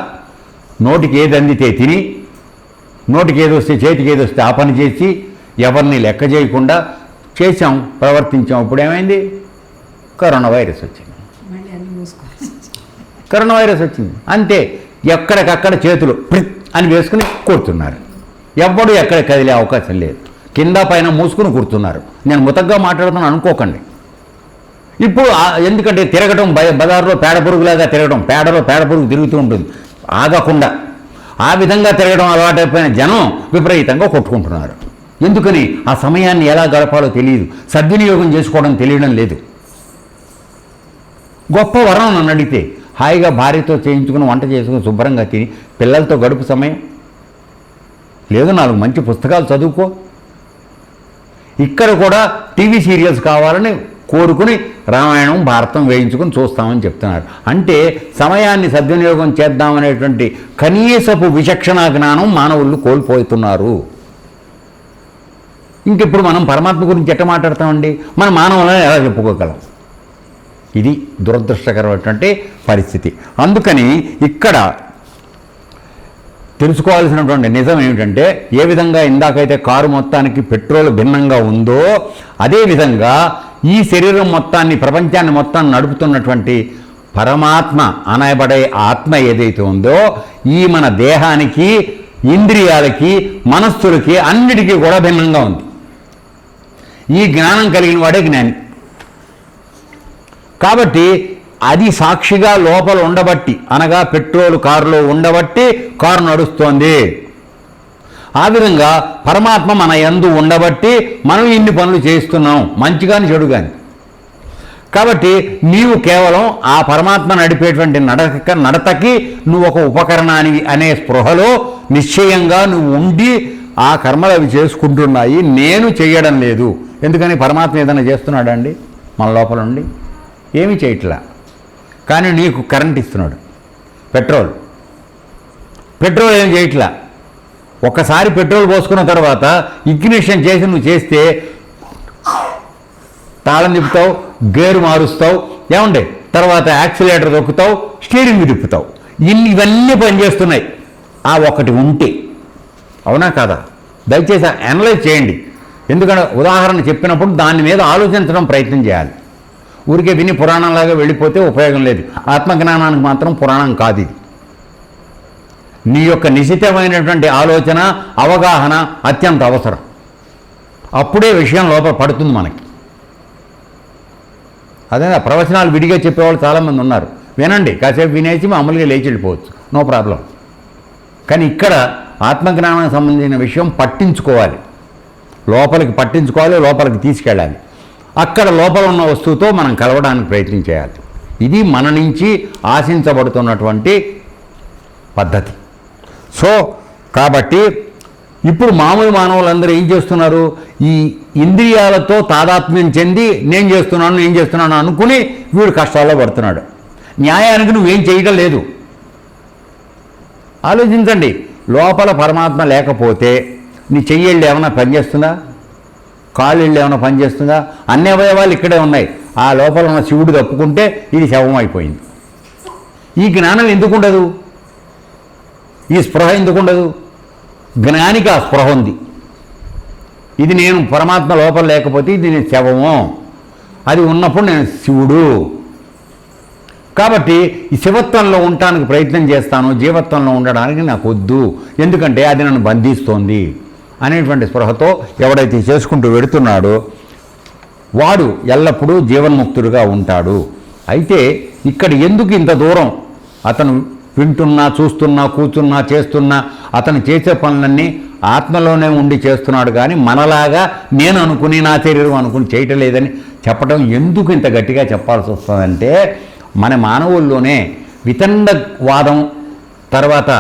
నోటికి ఏది అందితే తిని, నోటికి ఏది వస్తే చేతికి ఏది వస్తే ఆ పని చేసి ఎవరిని లెక్క చేయకుండా చేసాం, ప్రవర్తించాం. ఇప్పుడు ఏమైంది? కరోనా వైరస్ వచ్చింది. కరోనా వైరస్ వచ్చింది అంతే. ఎక్కడికక్కడ చేతులు అని వేసుకుని కూర్చున్నారు. ఎవ్వడు ఎక్కడ కదిలే అవకాశం లేదు. కింద పైన మూసుకుని కూర్చున్నారు. నేను ముతగ్గా మాట్లాడుతున్నాను అనుకోకండి. ఇప్పుడు ఎందుకంటే తిరగటం బజార్లో పేడ పురుగులాగా తిరగటం, పేడలో పేడ పురుగు తిరుగుతూ ఉంటుంది ఆగకుండా. ఆ విధంగా తిరగడం అలవాటైపోయిన జనం విపరీతంగా కొట్టుకుంటున్నారు. ఎందుకని? ఆ సమయాన్ని ఎలా గడపాలో తెలియదు, సద్వినియోగం చేసుకోవడం తెలియడం లేదు. గొప్ప వరం నన్ను అడిగితే హాయిగా భార్యతో చేయించుకుని వంట చేసుకుని శుభ్రంగా తిని పిల్లలతో గడుపు సమయం లేదు, 4 మంచి పుస్తకాలు చదువుకో. ఇక్కడ కూడా టీవీ సీరియల్స్ కావాలని కోరుకుని రామాయణం భారతం వేయించుకుని చూస్తామని చెప్తున్నారు. అంటే సమయాన్ని సద్వినియోగం చేద్దామనేటువంటి కనీసపు విచక్షణ జ్ఞానం మానవులు కోల్పోతున్నారు. ఇంకెప్పుడు మనం పరమాత్మ గురించి ఎట్ట మాట్లాడతామండి? మన మానవులను ఎలా చెప్పుకోగలం? ఇది దురదృష్టకరమైనటువంటి పరిస్థితి. అందుకని ఇక్కడ తెలుసుకోవాల్సినటువంటి నిజం ఏమిటంటే, ఏ విధంగా ఇందాకైతే కారు మొత్తానికి పెట్రోల్ భిన్నంగా ఉందో అదేవిధంగా ఈ శరీరం మొత్తాన్ని, ప్రపంచాన్ని మొత్తాన్ని నడుపుతున్నటువంటి పరమాత్మ అనబడే ఆత్మ ఏదైతే ఉందో ఈ మన దేహానికి, ఇంద్రియాలకి, మనస్సులకి అన్నిటికీ కూడా భిన్నంగా ఉంది. ఈ జ్ఞానం కలిగిన వాడే జ్ఞాని. కాబట్టి అది సాక్షిగా లోపల ఉండబట్టి, అనగా పెట్రోల్ కారులో ఉండబట్టి కారు నడుస్తోంది. ఆ విధంగా పరమాత్మ మన యందు ఉండబట్టి మనం ఇన్ని పనులు చేస్తున్నాం, మంచి కానీ చెడు కానీ. కాబట్టి నీవు కేవలం ఆ పరమాత్మ నడిపేటువంటి నడతకి నువ్వు ఒక ఉపకరణానివి అనే స్పృహలో నిశ్చయంగా నువ్వు ఉండి ఆ కర్మలు అవి చేసుకుంటున్నాయి, నేను చేయడం లేదు. ఎందుకని? పరమాత్మ ఏదైనా చేస్తున్నాడండి మన లోపల ఉండి? ఏమీ చేయట్లా. కానీ నీకు కరెంట్ ఇస్తున్నాడు, పెట్రోల్ ఏం చేయట్లా. ఒక్కసారి పెట్రోల్ పోసుకున్న తర్వాత ఇగ్నిషన్ చేసి నువ్వు చేస్తే తాళం తిప్పుతావు, గేరు మారుస్తావు, ఏమండి, తర్వాత యాక్సిలేటర్ తొక్కుతావు, స్టీరింగ్ తిప్పుతావు. ఇవన్నీ పనిచేస్తున్నాయి ఆ ఒకటి ఉంటే. అవునా కాదా? దయచేసి అనలైజ్ చేయండి. ఎందుకంటే ఉదాహరణ చెప్పినప్పుడు దాని మీద ఆలోచించడం ప్రయత్నం చేయాలి. ఊరికే విని పురాణంలాగా వెళ్ళిపోతే ఉపయోగం లేదు. ఆత్మజ్ఞానానికి మాత్రం పురాణం కాదు ఇది. నీ యొక్క నిశితమైనటువంటి ఆలోచన, అవగాహన అత్యంత అవసరం. అప్పుడే విషయం లోపల పడుతుంది మనకి. అదే ప్రవచనాలు విడిగా చెప్పేవాళ్ళు చాలామంది ఉన్నారు. వినండి, కాసేపు వినేసి మామూలుగా లేచి వెళ్ళిపోవచ్చు, నో ప్రాబ్లం. కానీ ఇక్కడ ఆత్మజ్ఞానానికి సంబంధించిన విషయం పట్టించుకోవాలి, లోపలికి పట్టించుకోవాలి, లోపలికి తీసుకెళ్ళాలి. అక్కడ లోపల ఉన్న వస్తువుతో మనం కలవడానికి ప్రయత్నం చేయాలి. ఇది మన నుంచి ఆశించబడుతున్నటువంటి పద్ధతి. సో కాబట్టి ఇప్పుడు మామూలు మానవులందరూ ఏం చేస్తున్నారు? ఈ ఇంద్రియాలతో తాదాత్మ్యం చెంది నేను చేస్తున్నాను అనుకుని వీడు కష్టాల్లో పడుతున్నాడు. న్యాయానికి నువ్వేం చేయడం లేదు. ఆలోచించండి, లోపల పరమాత్మ లేకపోతే నీ చెయ్యేళ్ళు ఏమైనా పనిచేస్తుందా? కాళ్ళు ఏమైనా పనిచేస్తుందా? అన్ని అవయవాలు ఇక్కడే ఉన్నాయి. ఆ లోపల ఉన్న శివుడు తప్పుకుంటే ఇది శవం అయిపోయింది. ఈ జ్ఞానం ఎందుకుండదు? ఈ స్పృహ ఎందుకుండదు? జ్ఞానికి ఆ స్పృహ ఉంది. ఇది నేను పరమాత్మ లోపల లేకపోతే ఇది నేను శవము, అది ఉన్నప్పుడు నేను శివుడు. కాబట్టి ఈ శివత్వంలో ఉండటానికి ప్రయత్నం చేస్తాను, జీవత్వంలో ఉండడానికి నాకు వద్దు, ఎందుకంటే అది నన్ను బంధిస్తోంది అనేటువంటి స్పృహతో ఎవడైతే చేసుకుంటూ వెడుతున్నాడో వాడు ఎల్లప్పుడూ జీవన్ముక్తుడిగా ఉంటాడు. అయితే ఇక్కడ ఎందుకు ఇంత దూరం అతను వింటున్నా, చూస్తున్నా, కూర్చున్నా, చేస్తున్నా అతను చేసే పనులన్నీ ఆత్మలోనే ఉండి చేస్తున్నాడు, కానీ మనలాగా నేను అనుకుని, నా శరీరం అనుకుని చేయటం లేదని చెప్పడం ఎందుకు ఇంత గట్టిగా చెప్పాల్సి వస్తుందంటే, మన మానవుల్లోనే వితండవాదం తర్వాత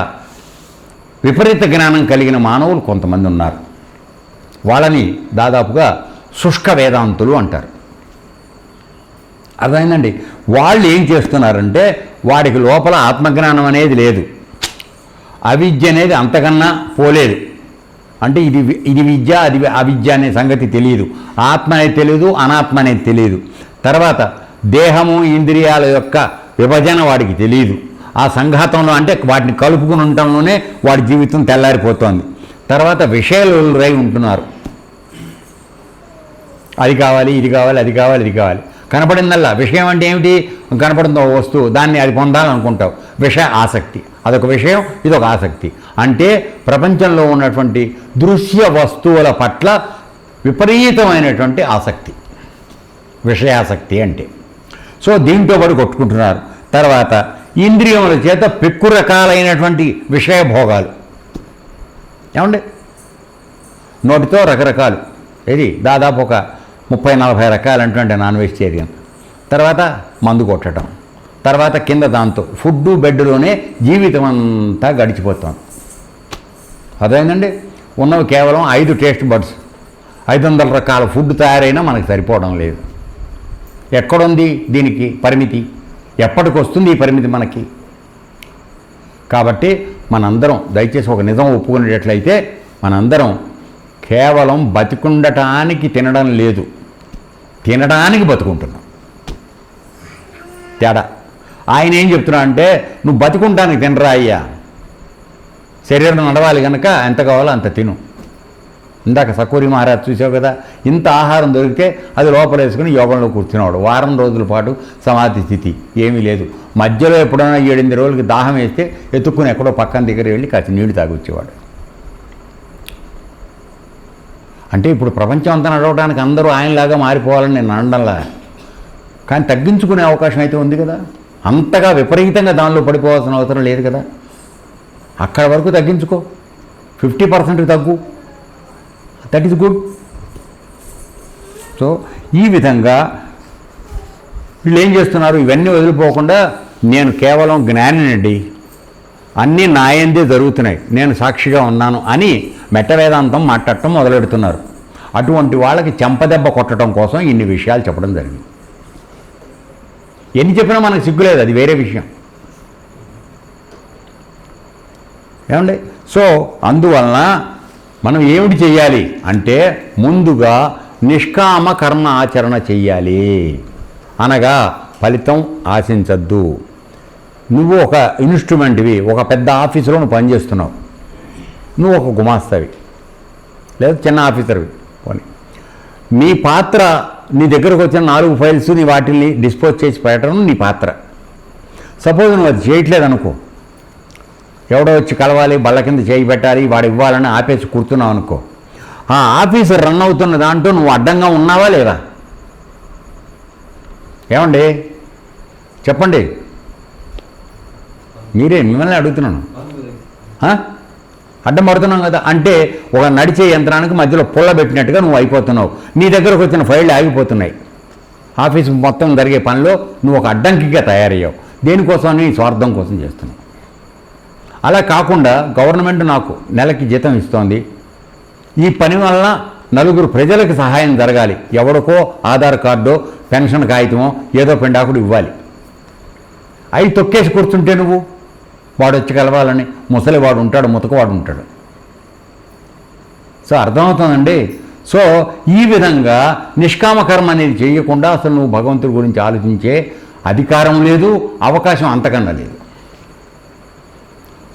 విపరీత జ్ఞానం కలిగిన మానవులు కొంతమంది ఉన్నారు. వాళ్ళని దాదాపుగా శుష్క వేదాంతులు అంటారు. అర్థమైందండి? వాళ్ళు ఏం చేస్తున్నారంటే వాడికి లోపల ఆత్మజ్ఞానం అనేది లేదు, అవిద్య అనేది అంతకన్నా పోలేదు. అంటే ఇది విద్య, అది అవిద్య అనే సంగతి తెలియదు, ఆత్మ అనేది తెలియదు, అనాత్మ అనేది తెలియదు. తర్వాత దేహము, ఇంద్రియాల యొక్క విభజన వాడికి తెలియదు. ఆ సంఘాతంలో అంటే వాటిని కలుపుకుని ఉండటంలోనే వాడి జీవితం తెల్లారిపోతోంది. తర్వాత విషయాలు రై ఉంటున్నారు. అది కావాలి, ఇది కావాలి, అది కావాలి, ఇది కావాలి. కనపడిందల్లా విషయం అంటే ఏమిటి? కనపడిందో వస్తువు, దాన్ని అది పొందాలనుకుంటావు. విషయ ఆసక్తి, అదొక విషయం, ఇదొక ఆసక్తి. అంటే ప్రపంచంలో ఉన్నటువంటి దృశ్య వస్తువుల పట్ల విపరీతమైనటువంటి ఆసక్తి, విషయాసక్తి అంటే. సో దీంతో పాటు కొట్టుకుంటున్నారు. తర్వాత ఇంద్రియముల చేత పెక్కు రకాలైనటువంటి విషయభోగాలు. ఏమండి, నోటితో రకరకాలు, ఇది దాదాపు ఒక 30-40 రకాలైనటువంటి నాన్ వెజిటేరియన్. తర్వాత మందు కొట్టడం, తర్వాత కింద దాంతో ఫుడ్డు బెడ్లోనే జీవితం అంతా గడిచిపోతాం. అదేంటండి, ఉన్నవి కేవలం 5 టేస్ట్ బడ్స్. 500 రకాల ఫుడ్ తయారైనా మనకు సరిపోవడం లేదు. ఎక్కడుంది దీనికి పరిమితి? ఎప్పటికి వస్తుంది ఈ పరిమితి మనకి? కాబట్టి మనందరం దయచేసి ఒక నిజం ఒప్పుకునేటట్లయితే మనందరం కేవలం బతికుండటానికి తినడం లేదు, తినడానికి బతుకుంటున్నాం. తేడా. ఆయన ఏం చెప్తున్నా అంటే, నువ్వు బతికుంటానికి తినరా అయ్యా, శరీరం నడవాలి కనుక ఎంత కావాలో అంత తిను. ఇందాక సకూరి మహారాజ్ చూసావు కదా, ఇంత ఆహారం దొరికితే అది లోపల వేసుకుని యోగంలో కూర్చున్నాడు. వారం రోజుల పాటు సమాధి స్థితి, ఏమీ లేదు. మధ్యలో ఎప్పుడైనా 7-8 రోజులకి దాహం వేస్తే ఎత్తుక్కుని ఎక్కడో పక్కన దగ్గర వెళ్ళి కాస్త నీళ్లు తాగొచ్చేవాడు. అంటే ఇప్పుడు ప్రపంచం అంతా నడవడానికి అందరూ ఆయనలాగా మారిపోవాలని నేను అనడంలా, కానీ తగ్గించుకునే అవకాశం అయితే ఉంది కదా. అంతగా విపరీతంగా దానిలో పడిపోవాల్సిన అవసరం లేదు కదా. అక్కడ వరకు తగ్గించుకో, 50% తగ్గు, దట్ ఈస్ గుడ్. సో ఈ విధంగా వీళ్ళు ఏం చేస్తున్నారు, ఇవన్నీ వదిలిపోకుండా నేను కేవలం జ్ఞానినండి, అన్నీ నాయందే జరుగుతున్నాయి, నేను సాక్షిగా ఉన్నాను అని మెట్ట వేదాంతం మాట్లాడటం మొదలెడుతున్నారు. అటువంటి వాళ్ళకి చెంపదెబ్బ కొట్టడం కోసం ఇన్ని విషయాలు చెప్పడం జరిగింది. ఎన్ని చెప్పినా మనకు సిగ్గులేదు, అది వేరే విషయం. ఏమండి, సో అందువలన మనం ఏమిటి చెయ్యాలి అంటే, ముందుగా నిష్కామ కర్మ ఆచరణ చెయ్యాలి. అనగా ఫలితం ఆశించద్దు. నువ్వు ఒక ఇన్స్ట్రుమెంట్వి, ఒక పెద్ద ఆఫీసులో నువ్వు పనిచేస్తున్నావు, నువ్వు ఒక గుమాస్తావి లేదా చిన్న ఆఫీసర్వి పోనీ, నీ పాత్ర నీ దగ్గరకు వచ్చిన 4 ఫైల్స్ నీ వాటిని డిస్పోజ్ చేసి పెట్టడం నీ పాత్ర. సపోజ్ నువ్వు అది చేయట్లేదు అనుకో, ఎవడో వచ్చి కలవాలి, బళ్ళ కింద చేయి పెట్టాలి, వాడు ఇవ్వాలని ఆపేసి కూర్చున్నావు అనుకో, ఆ ఆఫీసర్ రన్ అవుతున్న దాంట్లో నువ్వు అడ్డంగా ఉన్నావా లేదా? ఏమండి చెప్పండి, మిమ్మల్ని అడుగుతున్నాను. అడ్డం పడుతున్నాం కదా, అంటే ఒక నడిచే యంత్రానికి మధ్యలో పుల్ల పెట్టినట్టుగా నువ్వు అయిపోతున్నావు. నీ దగ్గరకు వచ్చిన ఫైళ్ళు ఆగిపోతున్నాయి. ఆఫీసు మొత్తం జరిగే పనిలో నువ్వు ఒక అడ్డంకిగా తయారయ్యావు. దేనికోసం? నీ స్వార్థం కోసం చేస్తున్నావు. అలా కాకుండా గవర్నమెంట్ నాకు నెలకి జీతం ఇస్తోంది, ఈ పని వల్ల 4 ప్రజలకు సహాయం జరగాలి, ఎవరికో ఆధార్ కార్డో పెన్షన్ కాగితమో ఏదో పెండాకుడు ఇవ్వాలి. అవి తొక్కేసి కూర్చుంటే నువ్వు, వాడు వచ్చి కలవాలని ముసలివాడు ఉంటాడు, ముతకవాడు ఉంటాడు. సో అర్థమవుతుందండి. సో ఈ విధంగా నిష్కామ కర్మ అనేది చేయకుండా అసలు నువ్వు భగవంతుడి గురించి ఆలోచించే అధికారం లేదు, అవకాశం అంతకన్నా లేదు.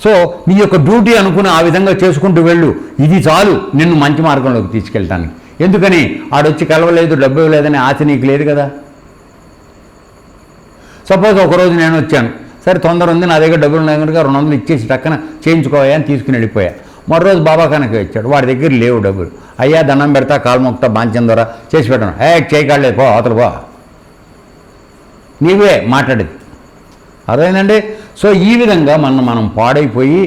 సో నీ యొక్క డ్యూటీ అనుకుని ఆ విధంగా చేసుకుంటూ వెళ్ళు, ఇది చాలు నిన్ను మంచి మార్గంలోకి తీసుకెళ్ళటానికి. ఎందుకని ఆడొచ్చి కలవలేదు, డబ్బు ఇవ్వలేదని ఆశ నీకు లేదు కదా. సపోజ్ ఒకరోజు నేను వచ్చాను, సరే తొందర ఉంది, నా దగ్గర డబ్బులు ఉన్నాయి కనుక 200 ఇచ్చేసి టక్కన చేయించుకోవా అని తీసుకుని వెళ్ళిపోయా. మరో రోజు బాబా కనుక వచ్చాడు, వాడి దగ్గర లేవు డబ్బులు. అయ్యా దండం పెడతా, కాలు మొక్తా, బాంచం ద్వారా చేసి పెట్టాను. చేయకాడలేదు, పో అవతల పో, నీవే మాట్లాడేది. అదేంటండి. సో ఈ విధంగా మనం పాడైపోయి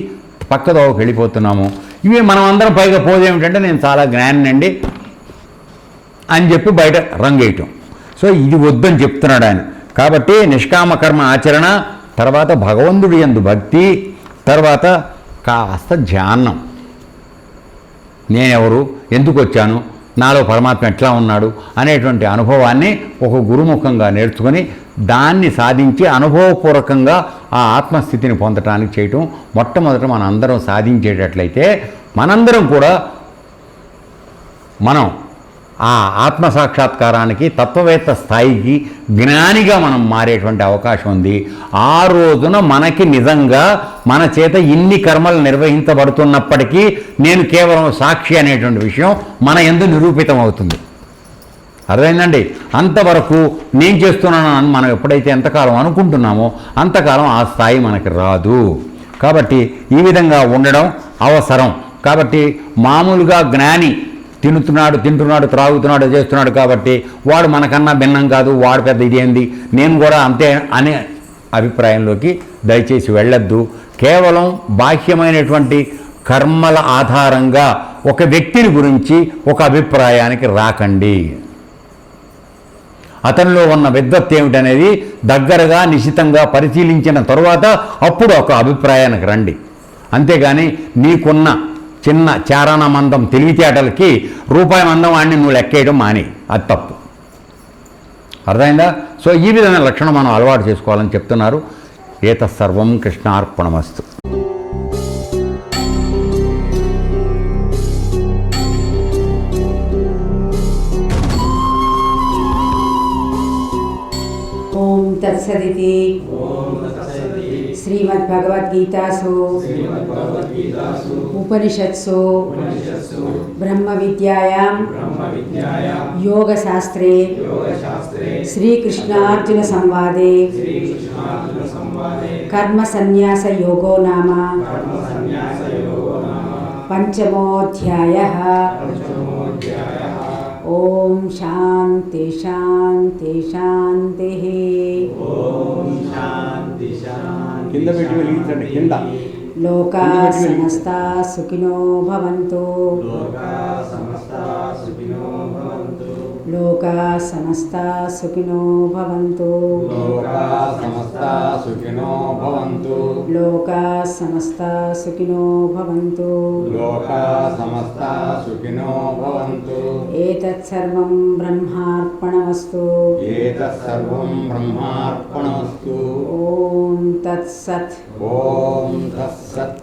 పక్కదోవకి వెళ్ళిపోతున్నాము. ఇవి మనం అందరం పైగా పోదేమిటంటే నేను చాలా జ్ఞానండి అని చెప్పి బయట రంగేయటం. సో ఇది వద్దని చెప్తున్నాడు ఆయన. కాబట్టి నిష్కామ కర్మ ఆచరణ, తర్వాత భగవంతుడి యందు భక్తి, తర్వాత కాస్త ధ్యానం. నేనెవరు, ఎందుకు వచ్చాను, నాలో పరమాత్మ ఎట్లా ఉన్నాడు అనేటువంటి అనుభవాన్ని ఒక గురుముఖంగా నేర్చుకొని దాన్ని సాధించి అనుభవపూర్వకంగా ఆ ఆత్మస్థితిని పొందటానికి చేయటం మొట్టమొదట మన అందరం సాధించేటట్లయితే మనందరం కూడా మనం ఆ ఆత్మసాక్షాత్కారానికి, తత్వవేత్త స్థాయికి, జ్ఞానిగా మనం మారేటువంటి అవకాశం ఉంది. ఆ రోజున మనకి నిజంగా మన చేత ఇన్ని కర్మలు నిర్వహించబడుతున్నప్పటికీ నేను కేవలం సాక్షి అనేటువంటి విషయం మన యందు నిరూపితం అవుతుంది. అర్థమైందండి. అంతవరకు నేను చేస్తున్నానని మనం ఎప్పుడైతే ఎంతకాలం అనుకుంటున్నామో అంతకాలం ఆ స్థాయి మనకి రాదు. కాబట్టి ఈ విధంగా ఉండడం అవసరం. కాబట్టి మామూలుగా జ్ఞాని తింటున్నాడు, త్రాగుతున్నాడు, చేస్తున్నాడు కాబట్టి వాడు మనకన్నా భిన్నం కాదు, వాడు పెద్ద ఇదేంది, నేను కూడా అంతే అని అభిప్రాయంలోకి దయచేసి వెళ్ళొద్దు. కేవలం బాహ్యమైనటువంటి కర్మల ఆధారంగా ఒక వ్యక్తిని గురించి ఒక అభిప్రాయానికి రాకండి. అతనిలో ఉన్న విద్వత్ ఏమిటనేది దగ్గరగా నిశితంగా పరిశీలించిన తరువాత అప్పుడు ఒక అభిప్రాయానికి రండి. అంతేగాని నీకున్న చిన్న చారణ మందం తెలివితేటలకి రూపాయి మందం వాడిని నువ్వు లెక్కేయడం మాని, అది తప్పు. అర్థమైందా? సో ఈ విధమైన లక్షణం మనం అలవాటు చేసుకోవాలని చెప్తున్నారు. ఏతత్సర్వం కృష్ణార్పణమస్తు. ఓం తత్సదితి శ్రీమద్భగవద్గీతాసు ఉపనిషత్సు బ్రహ్మ విద్యాయాం యోగశాస్త్రే శ్రీకృష్ణార్జున సంవాదే కర్మ సన్యాస యోగో నామ పంచమోऽధ్యాయः. ఓం శాంతి శాంతి శాంతి. కింద పెట్టి వెలిగించండి. కింద లోకా సమస్తా సుఖినో భవంతు. లోకా సమస్తా సుఖినో భవంతు. లోకా సమస్తా సుఖినో భవంతు. ఏతత్సర్వం బ్రహ్మార్పణమస్తు. ఓం తత్సత్. ఓం తత్సత్.